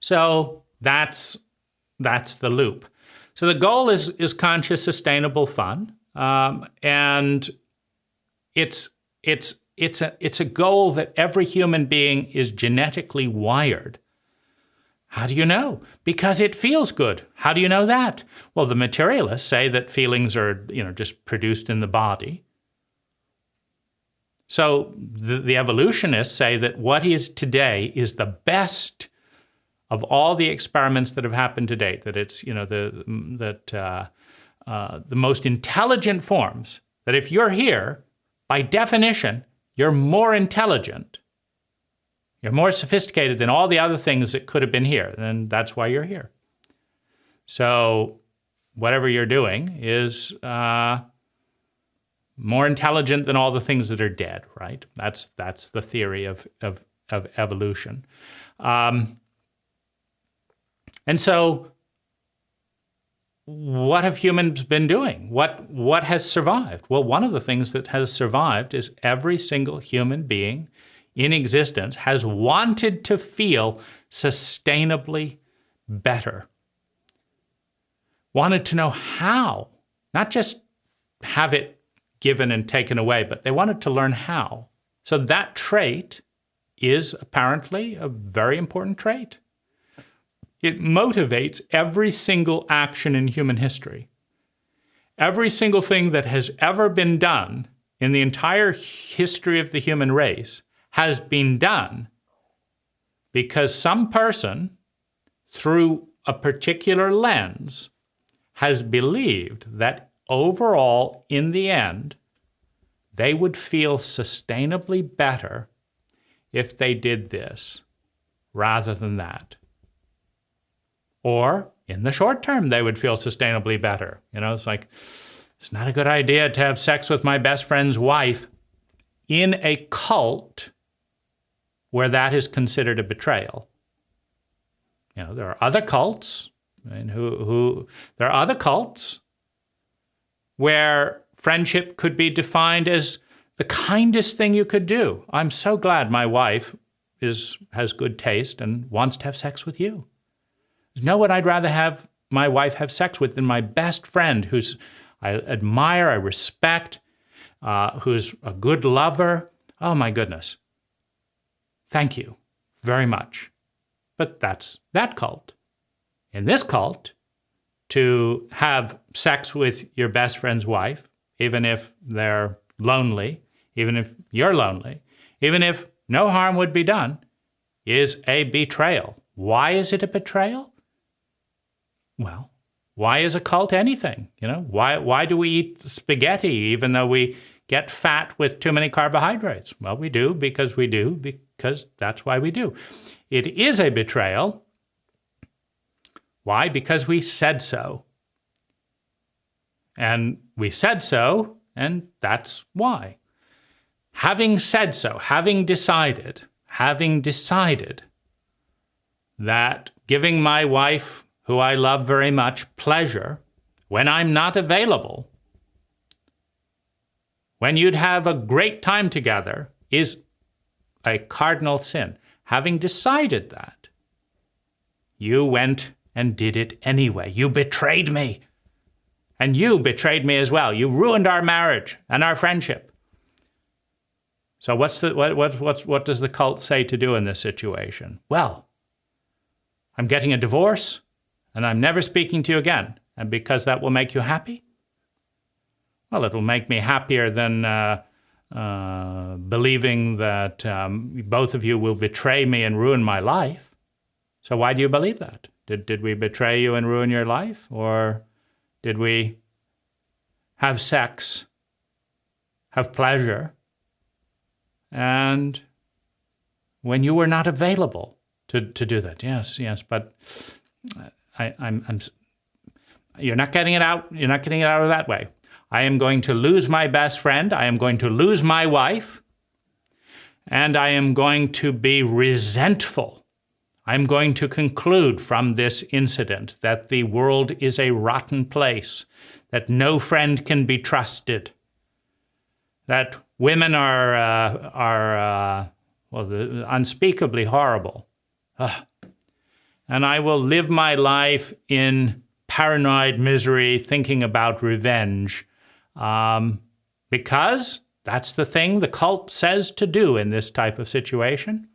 So that's the loop. So the goal is conscious, sustainable fun, and it's a goal that every human being is genetically wired. How do you know? Because it feels good. How do you know that? Well, the materialists say that feelings are, just produced in the body. So the evolutionists say that what is today is the best of all the experiments that have happened to date, that it's, the most intelligent forms, that if you're here, by definition, you're more intelligent. You're more sophisticated than all the other things that could have been here, and that's why you're here. So whatever you're doing is more intelligent than all the things that are dead, right? That's the theory of evolution. And so what have humans been doing? What has survived? Well, one of the things that has survived is every single human being in existence has wanted to feel sustainably better. Wanted to know how, not just have it given and taken away, but they wanted to learn how. So that trait is apparently a very important trait. It motivates every single action in human history. Every single thing that has ever been done in the entire history of the human race has been done because some person, through a particular lens, has believed that overall, in the end, they would feel sustainably better if they did this rather than that. Or in the short term, they would feel sustainably better. It's like, it's not a good idea to have sex with my best friend's wife in a cult where that is considered a betrayal. There are other cults, and there are other cults where friendship could be defined as the kindest thing you could do. I'm so glad my wife has good taste and wants to have sex with you. There's no one I'd rather have my wife have sex with than my best friend, who's I admire, I respect, who's a good lover. Oh my goodness. Thank you very much. But that's that cult. In this cult, to have sex with your best friend's wife, even if they're lonely, even if you're lonely, even if no harm would be done, is a betrayal. Why is it a betrayal? Well, why is a cult anything? Why do we eat spaghetti even though we get fat with too many carbohydrates? Well, we do because that's why we do. It is a betrayal. Why? Because we said so. And we said so, and that's why. Having said so, having decided that giving my wife, who I love very much, pleasure when I'm not available, when you'd have a great time together, is a cardinal sin. Having decided that, you went and did it anyway. You betrayed me. And you betrayed me as well. You ruined our marriage and our friendship. So what does the cult say to do in this situation? Well, I'm getting a divorce, and I'm never speaking to you again. And because that will make you happy? Well, it'll make me happier than believing that both of you will betray me and ruin my life. So why do you believe that? Did we betray you and ruin your life? Or did we have sex, have pleasure, and when you were not available to do that? Yes, but you're not getting it out. You're not getting it out of that way. I am going to lose my best friend. I am going to lose my wife. And I am going to be resentful. I'm going to conclude from this incident that the world is a rotten place, that no friend can be trusted, that women are unspeakably horrible. And I will live my life in paranoid misery, thinking about revenge, because that's the thing the cult says to do in this type of situation.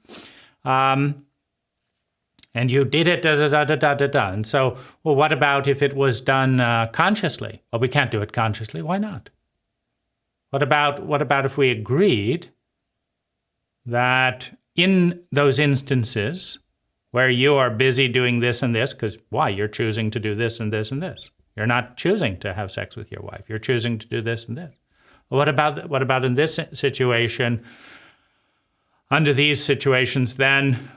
And you did it, da-da-da-da-da-da. And so, well, what about if it was done consciously? Well, we can't do it consciously. Why not? What about if we agreed that in those instances where you are busy doing this and this, because why? You're choosing to do this and this and this. You're not choosing to have sex with your wife. You're choosing to do this and this. Well, what about in this situation? Under these situations, then,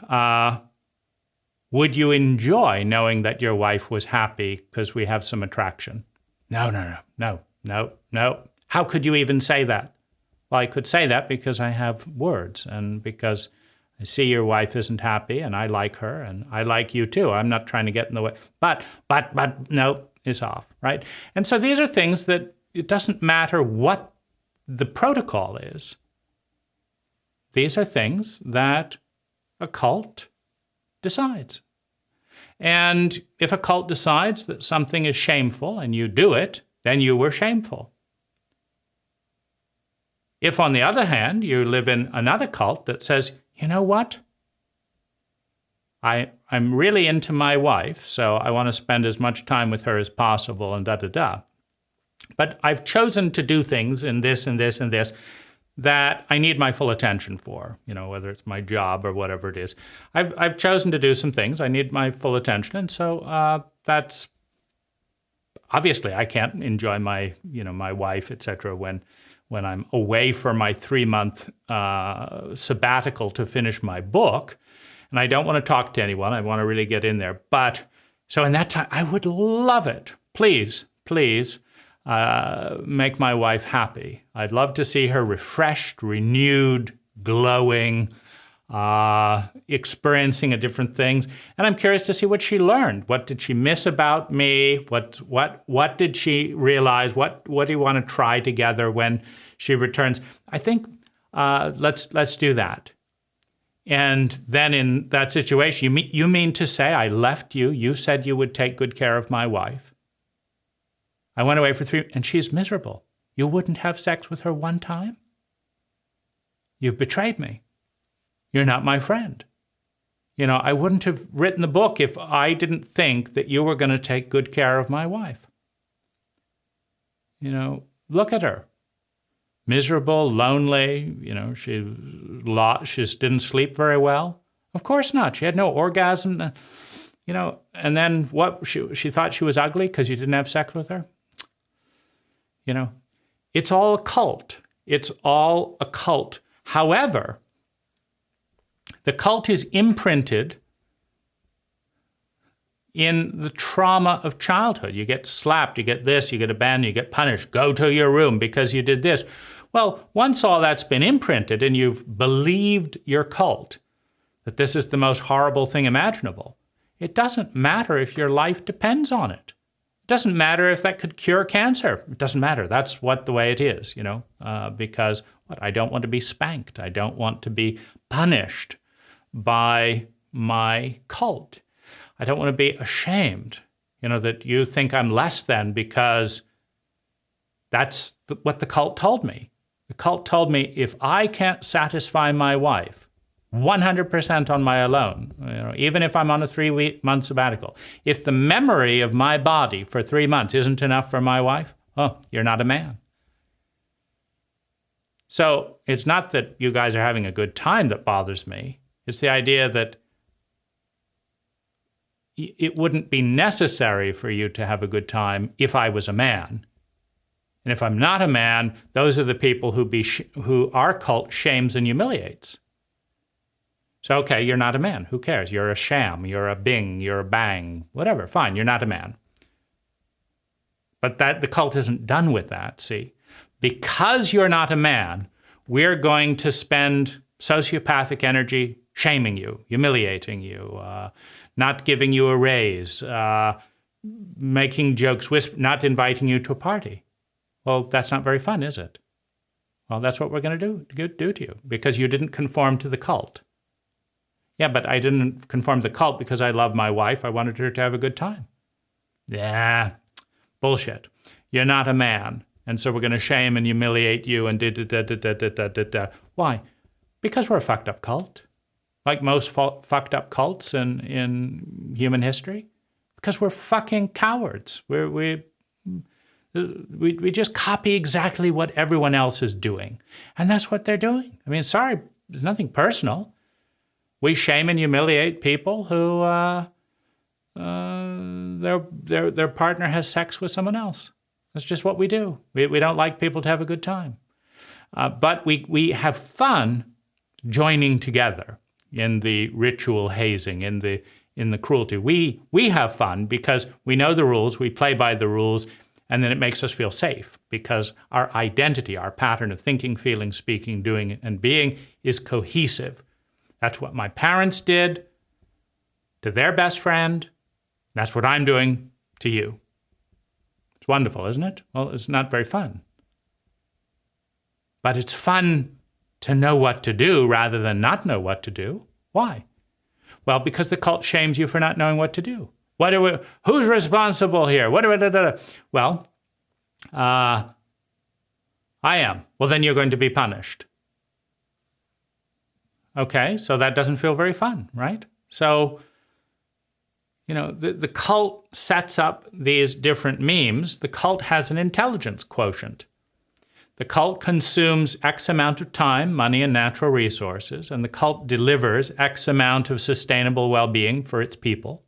would you enjoy knowing that your wife was happy because we have some attraction? No. How could you even say that? Well, I could say that because I have words and because I see your wife isn't happy and I like her and I like you too. I'm not trying to get in the way. But no, it's off, right? And so these are things that it doesn't matter what the protocol is. These are things that a cult decides. And if a cult decides that something is shameful and you do it, then you were shameful. If, on the other hand, you live in another cult that says, you know what? I'm really into my wife, so I want to spend as much time with her as possible and da-da-da. But I've chosen to do things in this and this and this that I need my full attention for, whether it's my job or whatever it is. I've chosen to do some things. I need my full attention. And so that's, obviously I can't enjoy my wife, etc. when I'm away for my 3-month sabbatical to finish my book. And I don't want to talk to anyone. I want to really get in there. But so in that time, I would love it. Please, make my wife happy. I'd love to see her refreshed, renewed, glowing, experiencing different things. And I'm curious to see what she learned. What did she miss about me? What did she realize? What do you want to try together when she returns? I think let's do that. And then in that situation, you mean to say I left you? You said you would take good care of my wife. I went away for 3, and she's miserable. You wouldn't have sex with her one time? You've betrayed me. You're not my friend. I wouldn't have written the book if I didn't think that you were going to take good care of my wife. Look at her. Miserable, lonely, she didn't sleep very well. Of course not. She had no orgasm, and then what? She thought she was ugly because you didn't have sex with her? It's all a cult. It's all a cult. However, the cult is imprinted in the trauma of childhood. You get slapped, you get this, you get abandoned, you get punished. Go to your room because you did this. Well, once all that's been imprinted and you've believed your cult, that this is the most horrible thing imaginable, it doesn't matter if your life depends on it. It doesn't matter if that could cure cancer. It doesn't matter. That's the way it is, because I don't want to be spanked. I don't want to be punished by my cult. I don't want to be ashamed, that you think I'm less than because that's what the cult told me. The cult told me if I can't satisfy my wife 100% on my own, even if I'm on a 3-month sabbatical, if the memory of my body for 3 months isn't enough for my wife, you're not a man. So it's not that you guys are having a good time that bothers me. It's the idea that it wouldn't be necessary for you to have a good time if I was a man. And if I'm not a man, those are the people who our cult shames and humiliates. So, okay, you're not a man. Who cares? You're a sham. You're a bing. You're a bang. Whatever. Fine. You're not a man. But the cult isn't done with that, see? Because you're not a man, we're going to spend sociopathic energy shaming you, humiliating you, not giving you a raise, making jokes, not inviting you to a party. Well, that's not very fun, is it? Well, that's what we're going to do to you because you didn't conform to the cult. Yeah, but I didn't conform to the cult because I love my wife. I wanted her to have a good time. Yeah, bullshit. You're not a man. And so we're going to shame and humiliate you and da-da-da-da-da-da-da-da. Why? Because we're a fucked up cult. Like most fucked up cults in human history. Because we're fucking cowards. We just copy exactly what everyone else is doing. And that's what they're doing. I mean, sorry, there's nothing personal. We shame and humiliate people who their partner has sex with someone else. That's just what we do. We don't like people to have a good time. But we have fun joining together in the ritual hazing, in the cruelty. We have fun because we know the rules, we play by the rules, and then it makes us feel safe because our identity, our pattern of thinking, feeling, speaking, doing, and being is cohesive. That's what my parents did to their best friend. That's what I'm doing to you. It's wonderful, isn't it? Well, it's not very fun. But it's fun to know what to do rather than not know what to do. Why? Well, because the cult shames you for not knowing what to do. Who's responsible here? Well, I am. Well, then you're going to be punished. Okay, so that doesn't feel very fun, right? So, the cult sets up these different memes. The cult has an intelligence quotient. The cult consumes X amount of time, money, and natural resources, and the cult delivers X amount of sustainable well-being for its people.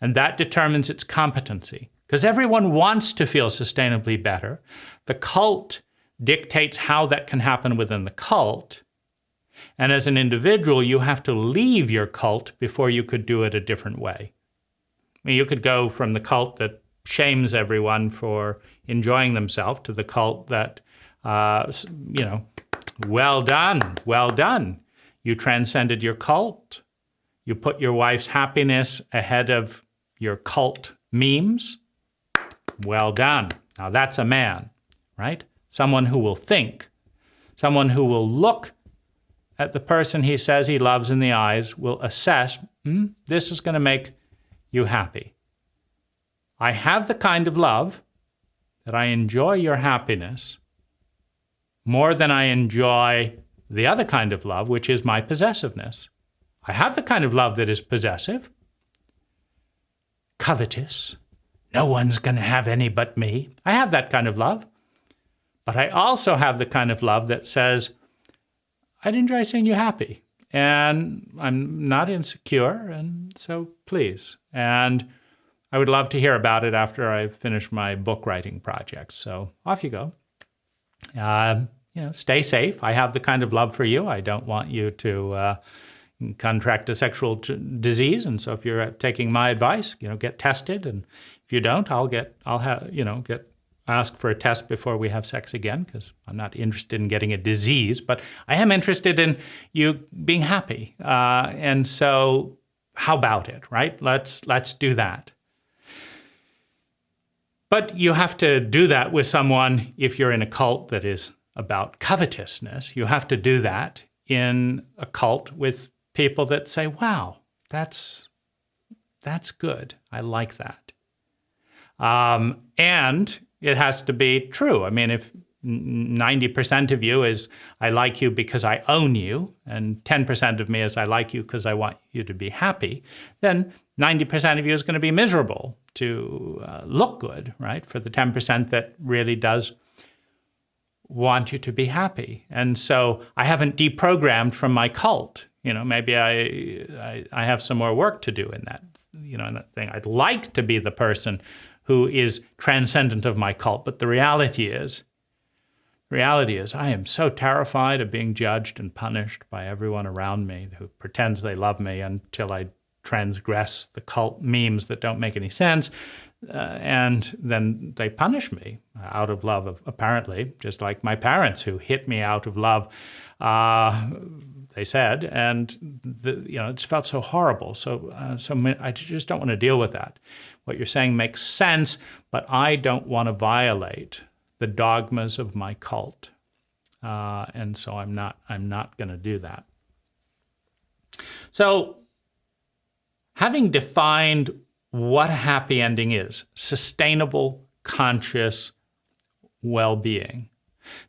And that determines its competency. Because everyone wants to feel sustainably better. The cult dictates how that can happen within the cult. And as an individual, you have to leave your cult before you could do it a different way. I mean, you could go from the cult that shames everyone for enjoying themselves to the cult that, well done. You transcended your cult. You put your wife's happiness ahead of your cult memes. Well done. Now that's a man, right? Someone who will think, someone who will look at the person he says he loves in the eyes, will assess, this is going to make you happy. I have the kind of love that I enjoy your happiness more than I enjoy the other kind of love, which is my possessiveness. I have the kind of love that is possessive, covetous. No one's going to have any but me. I have that kind of love. But I also have the kind of love that says, I'd enjoy seeing you happy. And I'm not insecure, and so please. And I would love to hear about it after I finish my book writing project. So off you go. Stay safe. I have the kind of love for you. I don't want you to contract a sexual disease. And so if you're taking my advice, get tested. And if you don't, I'll ask for a test before we have sex again, because I'm not interested in getting a disease, but I am interested in you being happy. And so how about it, right? Let's do that. But you have to do that with someone, if you're in a cult that is about covetousness, you have to do that in a cult with people that say, wow, that's good. I like that. And it has to be true. I mean, if 90% of you is, I like you because I own you, and 10% of me is, I like you because I want you to be happy, then 90% of you is going to be miserable to look good, right? For the 10% that really does want you to be happy. And so I haven't deprogrammed from my cult. Maybe I have some more work to do in that, in that thing. I'd like to be the person who is transcendent of my cult, but the reality is I am so terrified of being judged and punished by everyone around me who pretends they love me until I transgress the cult memes that don't make any sense, and then they punish me out of love, apparently, just like my parents who hit me out of love, they said, and it's felt so horrible. So I just don't want to deal with that. What you're saying makes sense, but I don't want to violate the dogmas of my cult, and so I'm not going to do that. So, having defined what a happy ending is, sustainable, conscious well-being.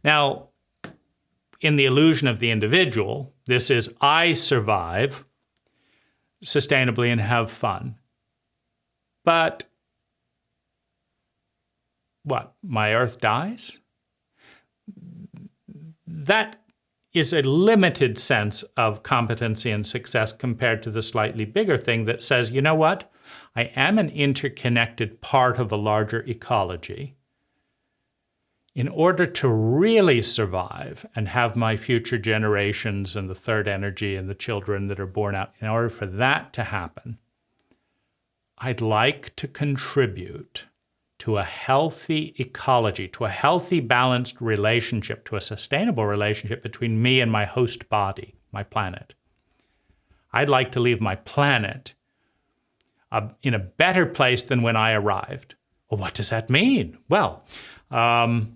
Now, in the illusion of the individual, this is I survive sustainably and have fun. But what? My earth dies? That is a limited sense of competency and success compared to the slightly bigger thing that says, you know what? I am an interconnected part of a larger ecology. In order to really survive and have my future generations and the third energy and the children that are born out, in order for that to happen, I'd like to contribute to a healthy ecology, to a healthy, balanced relationship, to a sustainable relationship between me and my host body, my planet. I'd like to leave my planet in a better place than when I arrived. Well, what does that mean? Well, the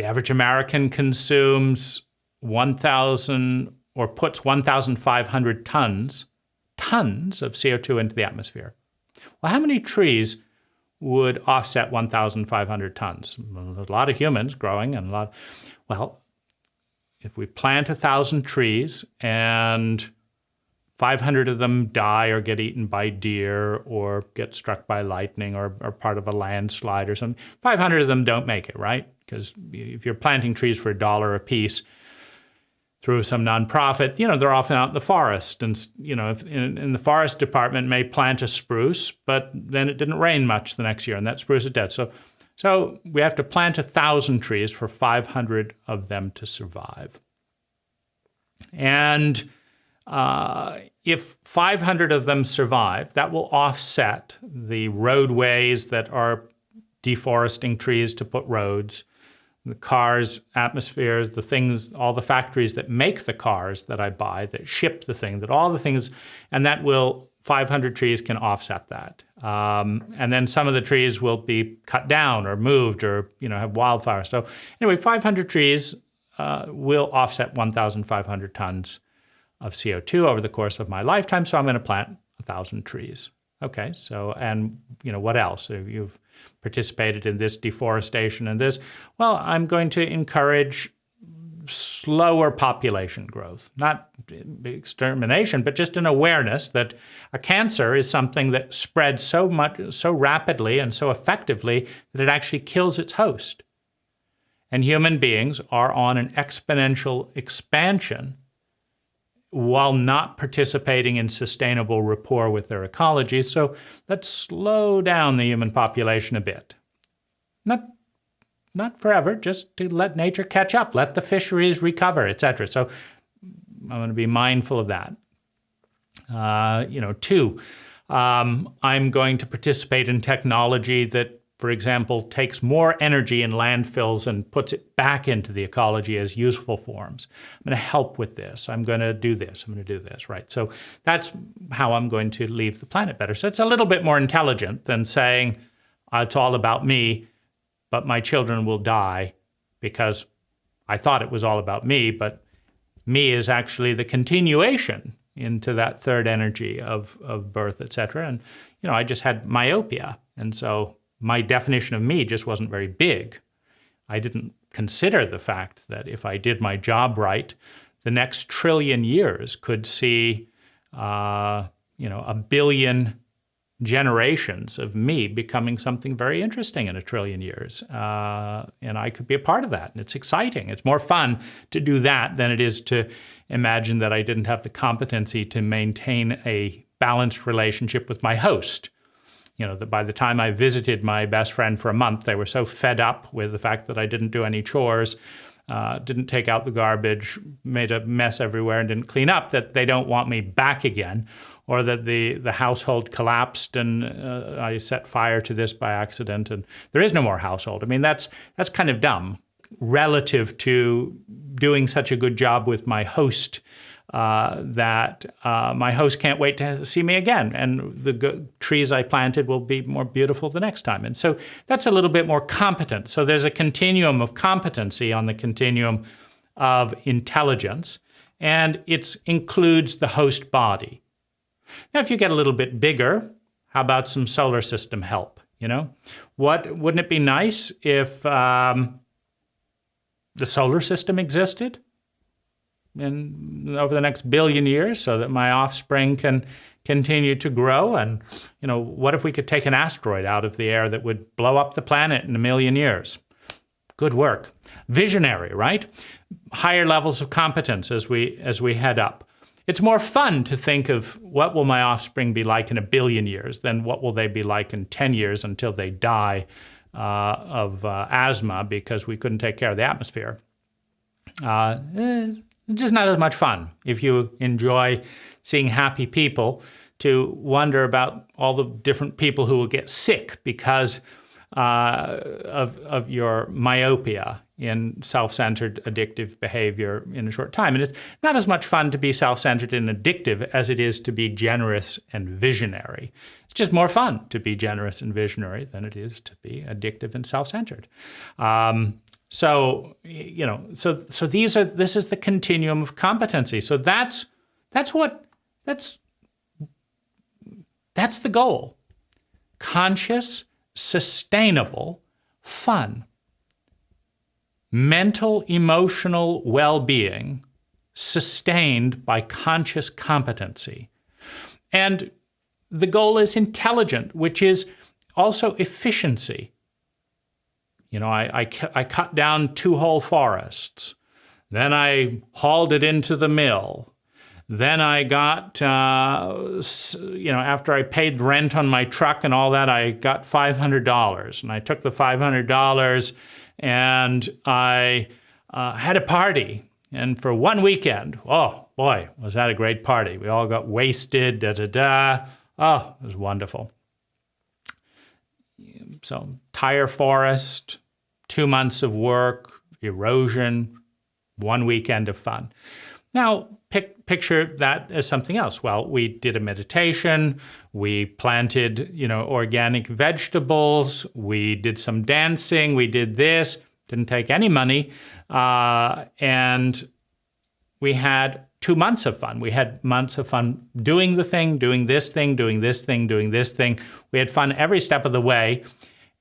average American consumes 1,000 or puts 1,500 tons of CO2 into the atmosphere. Well, how many trees would offset 1,500 tons? A lot of humans growing and if we plant 1,000 trees and 500 of them die or get eaten by deer or get struck by lightning or are part of a landslide or something, 500 of them don't make it, right? Because if you're planting trees for $1 a piece through some nonprofit, they're often out in the forest. And, if in the forest department may plant a spruce, but then it didn't rain much the next year and that spruce is dead. So we have to plant 1,000 trees for 500 of them to survive. And if 500 of them survive, that will offset the roadways that are deforesting trees to put roads, the cars, atmospheres, the things, all the factories that make the cars that I buy, that ship the thing, that all the things, and that will, 500 trees can offset that. And then some of the trees will be cut down or moved or, have wildfires. So anyway, 500 trees will offset 1,500 tons of CO2 over the course of my lifetime. So I'm going to plant 1,000 trees. Okay, so, and, what else? You've participated in this deforestation and this. Well, I'm going to encourage slower population growth, not extermination, but just an awareness that a cancer is something that spreads so rapidly and so effectively that it actually kills its host. And human beings are on an exponential expansion while not participating in sustainable rapport with their ecology. So let's slow down the human population a bit. Not forever, just to let nature catch up, let the fisheries recover, etc. So I'm going to be mindful of that. 2, I'm going to participate in technology that, for example, takes more energy in landfills and puts it back into the ecology as useful forms. I'm going to help with this. I'm going to do this. I'm going to do this, right? So that's how I'm going to leave the planet better. So it's a little bit more intelligent than saying it's all about me, but my children will die because I thought it was all about me, but me is actually the continuation into that third energy of birth, et cetera. And, I just had myopia. And so my definition of me just wasn't very big. I didn't consider the fact that if I did my job right, the next trillion years could see, a billion generations of me becoming something very interesting in a trillion years. And I could be a part of that. And it's exciting. It's more fun to do that than it is to imagine that I didn't have the competency to maintain a balanced relationship with my host. That by the time I visited my best friend for a month, they were so fed up with the fact that I didn't do any chores, didn't take out the garbage, made a mess everywhere, and didn't clean up, that they don't want me back again, or that the household collapsed and I set fire to this by accident, and there is no more household. I mean, that's kind of dumb relative to doing such a good job with my host that my host can't wait to see me again, and the trees I planted will be more beautiful the next time. And so that's a little bit more competent. So there's a continuum of competency on the continuum of intelligence, and it includes the host body. Now, if you get a little bit bigger, how about some solar system help? Wouldn't it be nice if the solar system existed over the next billion years so that my offspring can continue to grow? And, what if we could take an asteroid out of the air that would blow up the planet in 1 million years? Good work. Visionary, right? Higher levels of competence as we head up. It's more fun to think of what will my offspring be like in 1 billion years than what will they be like in 10 years until they die of asthma because we couldn't take care of the atmosphere. Just not as much fun if you enjoy seeing happy people, to wonder about all the different people who will get sick because of your myopia in self-centered addictive behavior in a short time. And it's not as much fun to be self-centered and addictive as it is to be generous and visionary. It's just more fun to be generous and visionary than it is to be addictive and self-centered. So this is the continuum of competency. So that's the goal. Conscious, sustainable, fun. Mental, emotional well-being sustained by conscious competency. And the goal is intelligent, which is also efficiency. I cut down 2 whole forests. Then I hauled it into the mill. Then I got, after I paid rent on my truck and all that, I got $500. And I took the $500 and I had a party. And for one weekend, oh boy, was that a great party. We all got wasted, Oh, it was wonderful. So, entire forest, 2 months of work, erosion, 1 weekend of fun. Now, picture that as something else. Well, we did a meditation, we planted, organic vegetables, we did some dancing, we did this, didn't take any money, and we had 2 months of fun. We had months of fun doing the thing, doing this thing, doing this thing, doing this thing. We had fun every step of the way,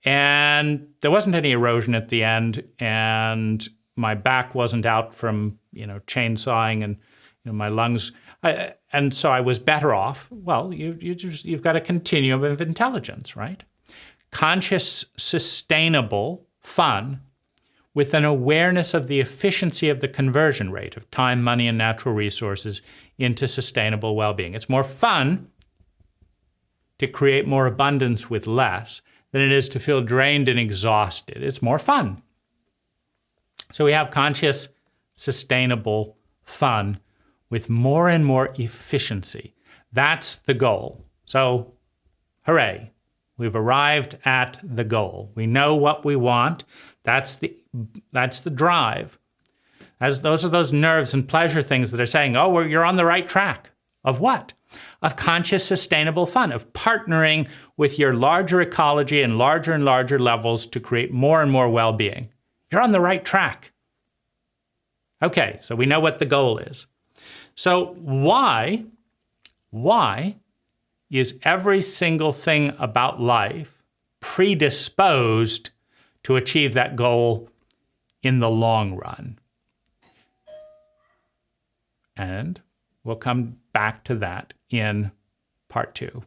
and there wasn't any erosion at the end, and my back wasn't out from, chainsawing, and my lungs. And so I was better off. Well, you've got a continuum of intelligence, right? Conscious, sustainable fun with an awareness of the efficiency of the conversion rate of time, money, and natural resources into sustainable well-being. It's more fun to create more abundance with less than it is to feel drained and exhausted. It's more fun. So we have conscious, sustainable fun with more and more efficiency. That's the goal. So, hooray, we've arrived at the goal. We know what we want. That's the drive. Those are those nerves and pleasure things that are saying, oh, you're on the right track. Of what? Of conscious, sustainable fun, of partnering with your larger ecology and larger levels to create more and more well-being. You're on the right track. Okay, so we know what the goal is. So why is every single thing about life predisposed to achieve that goal in the long run? And we'll come back to that in part 2.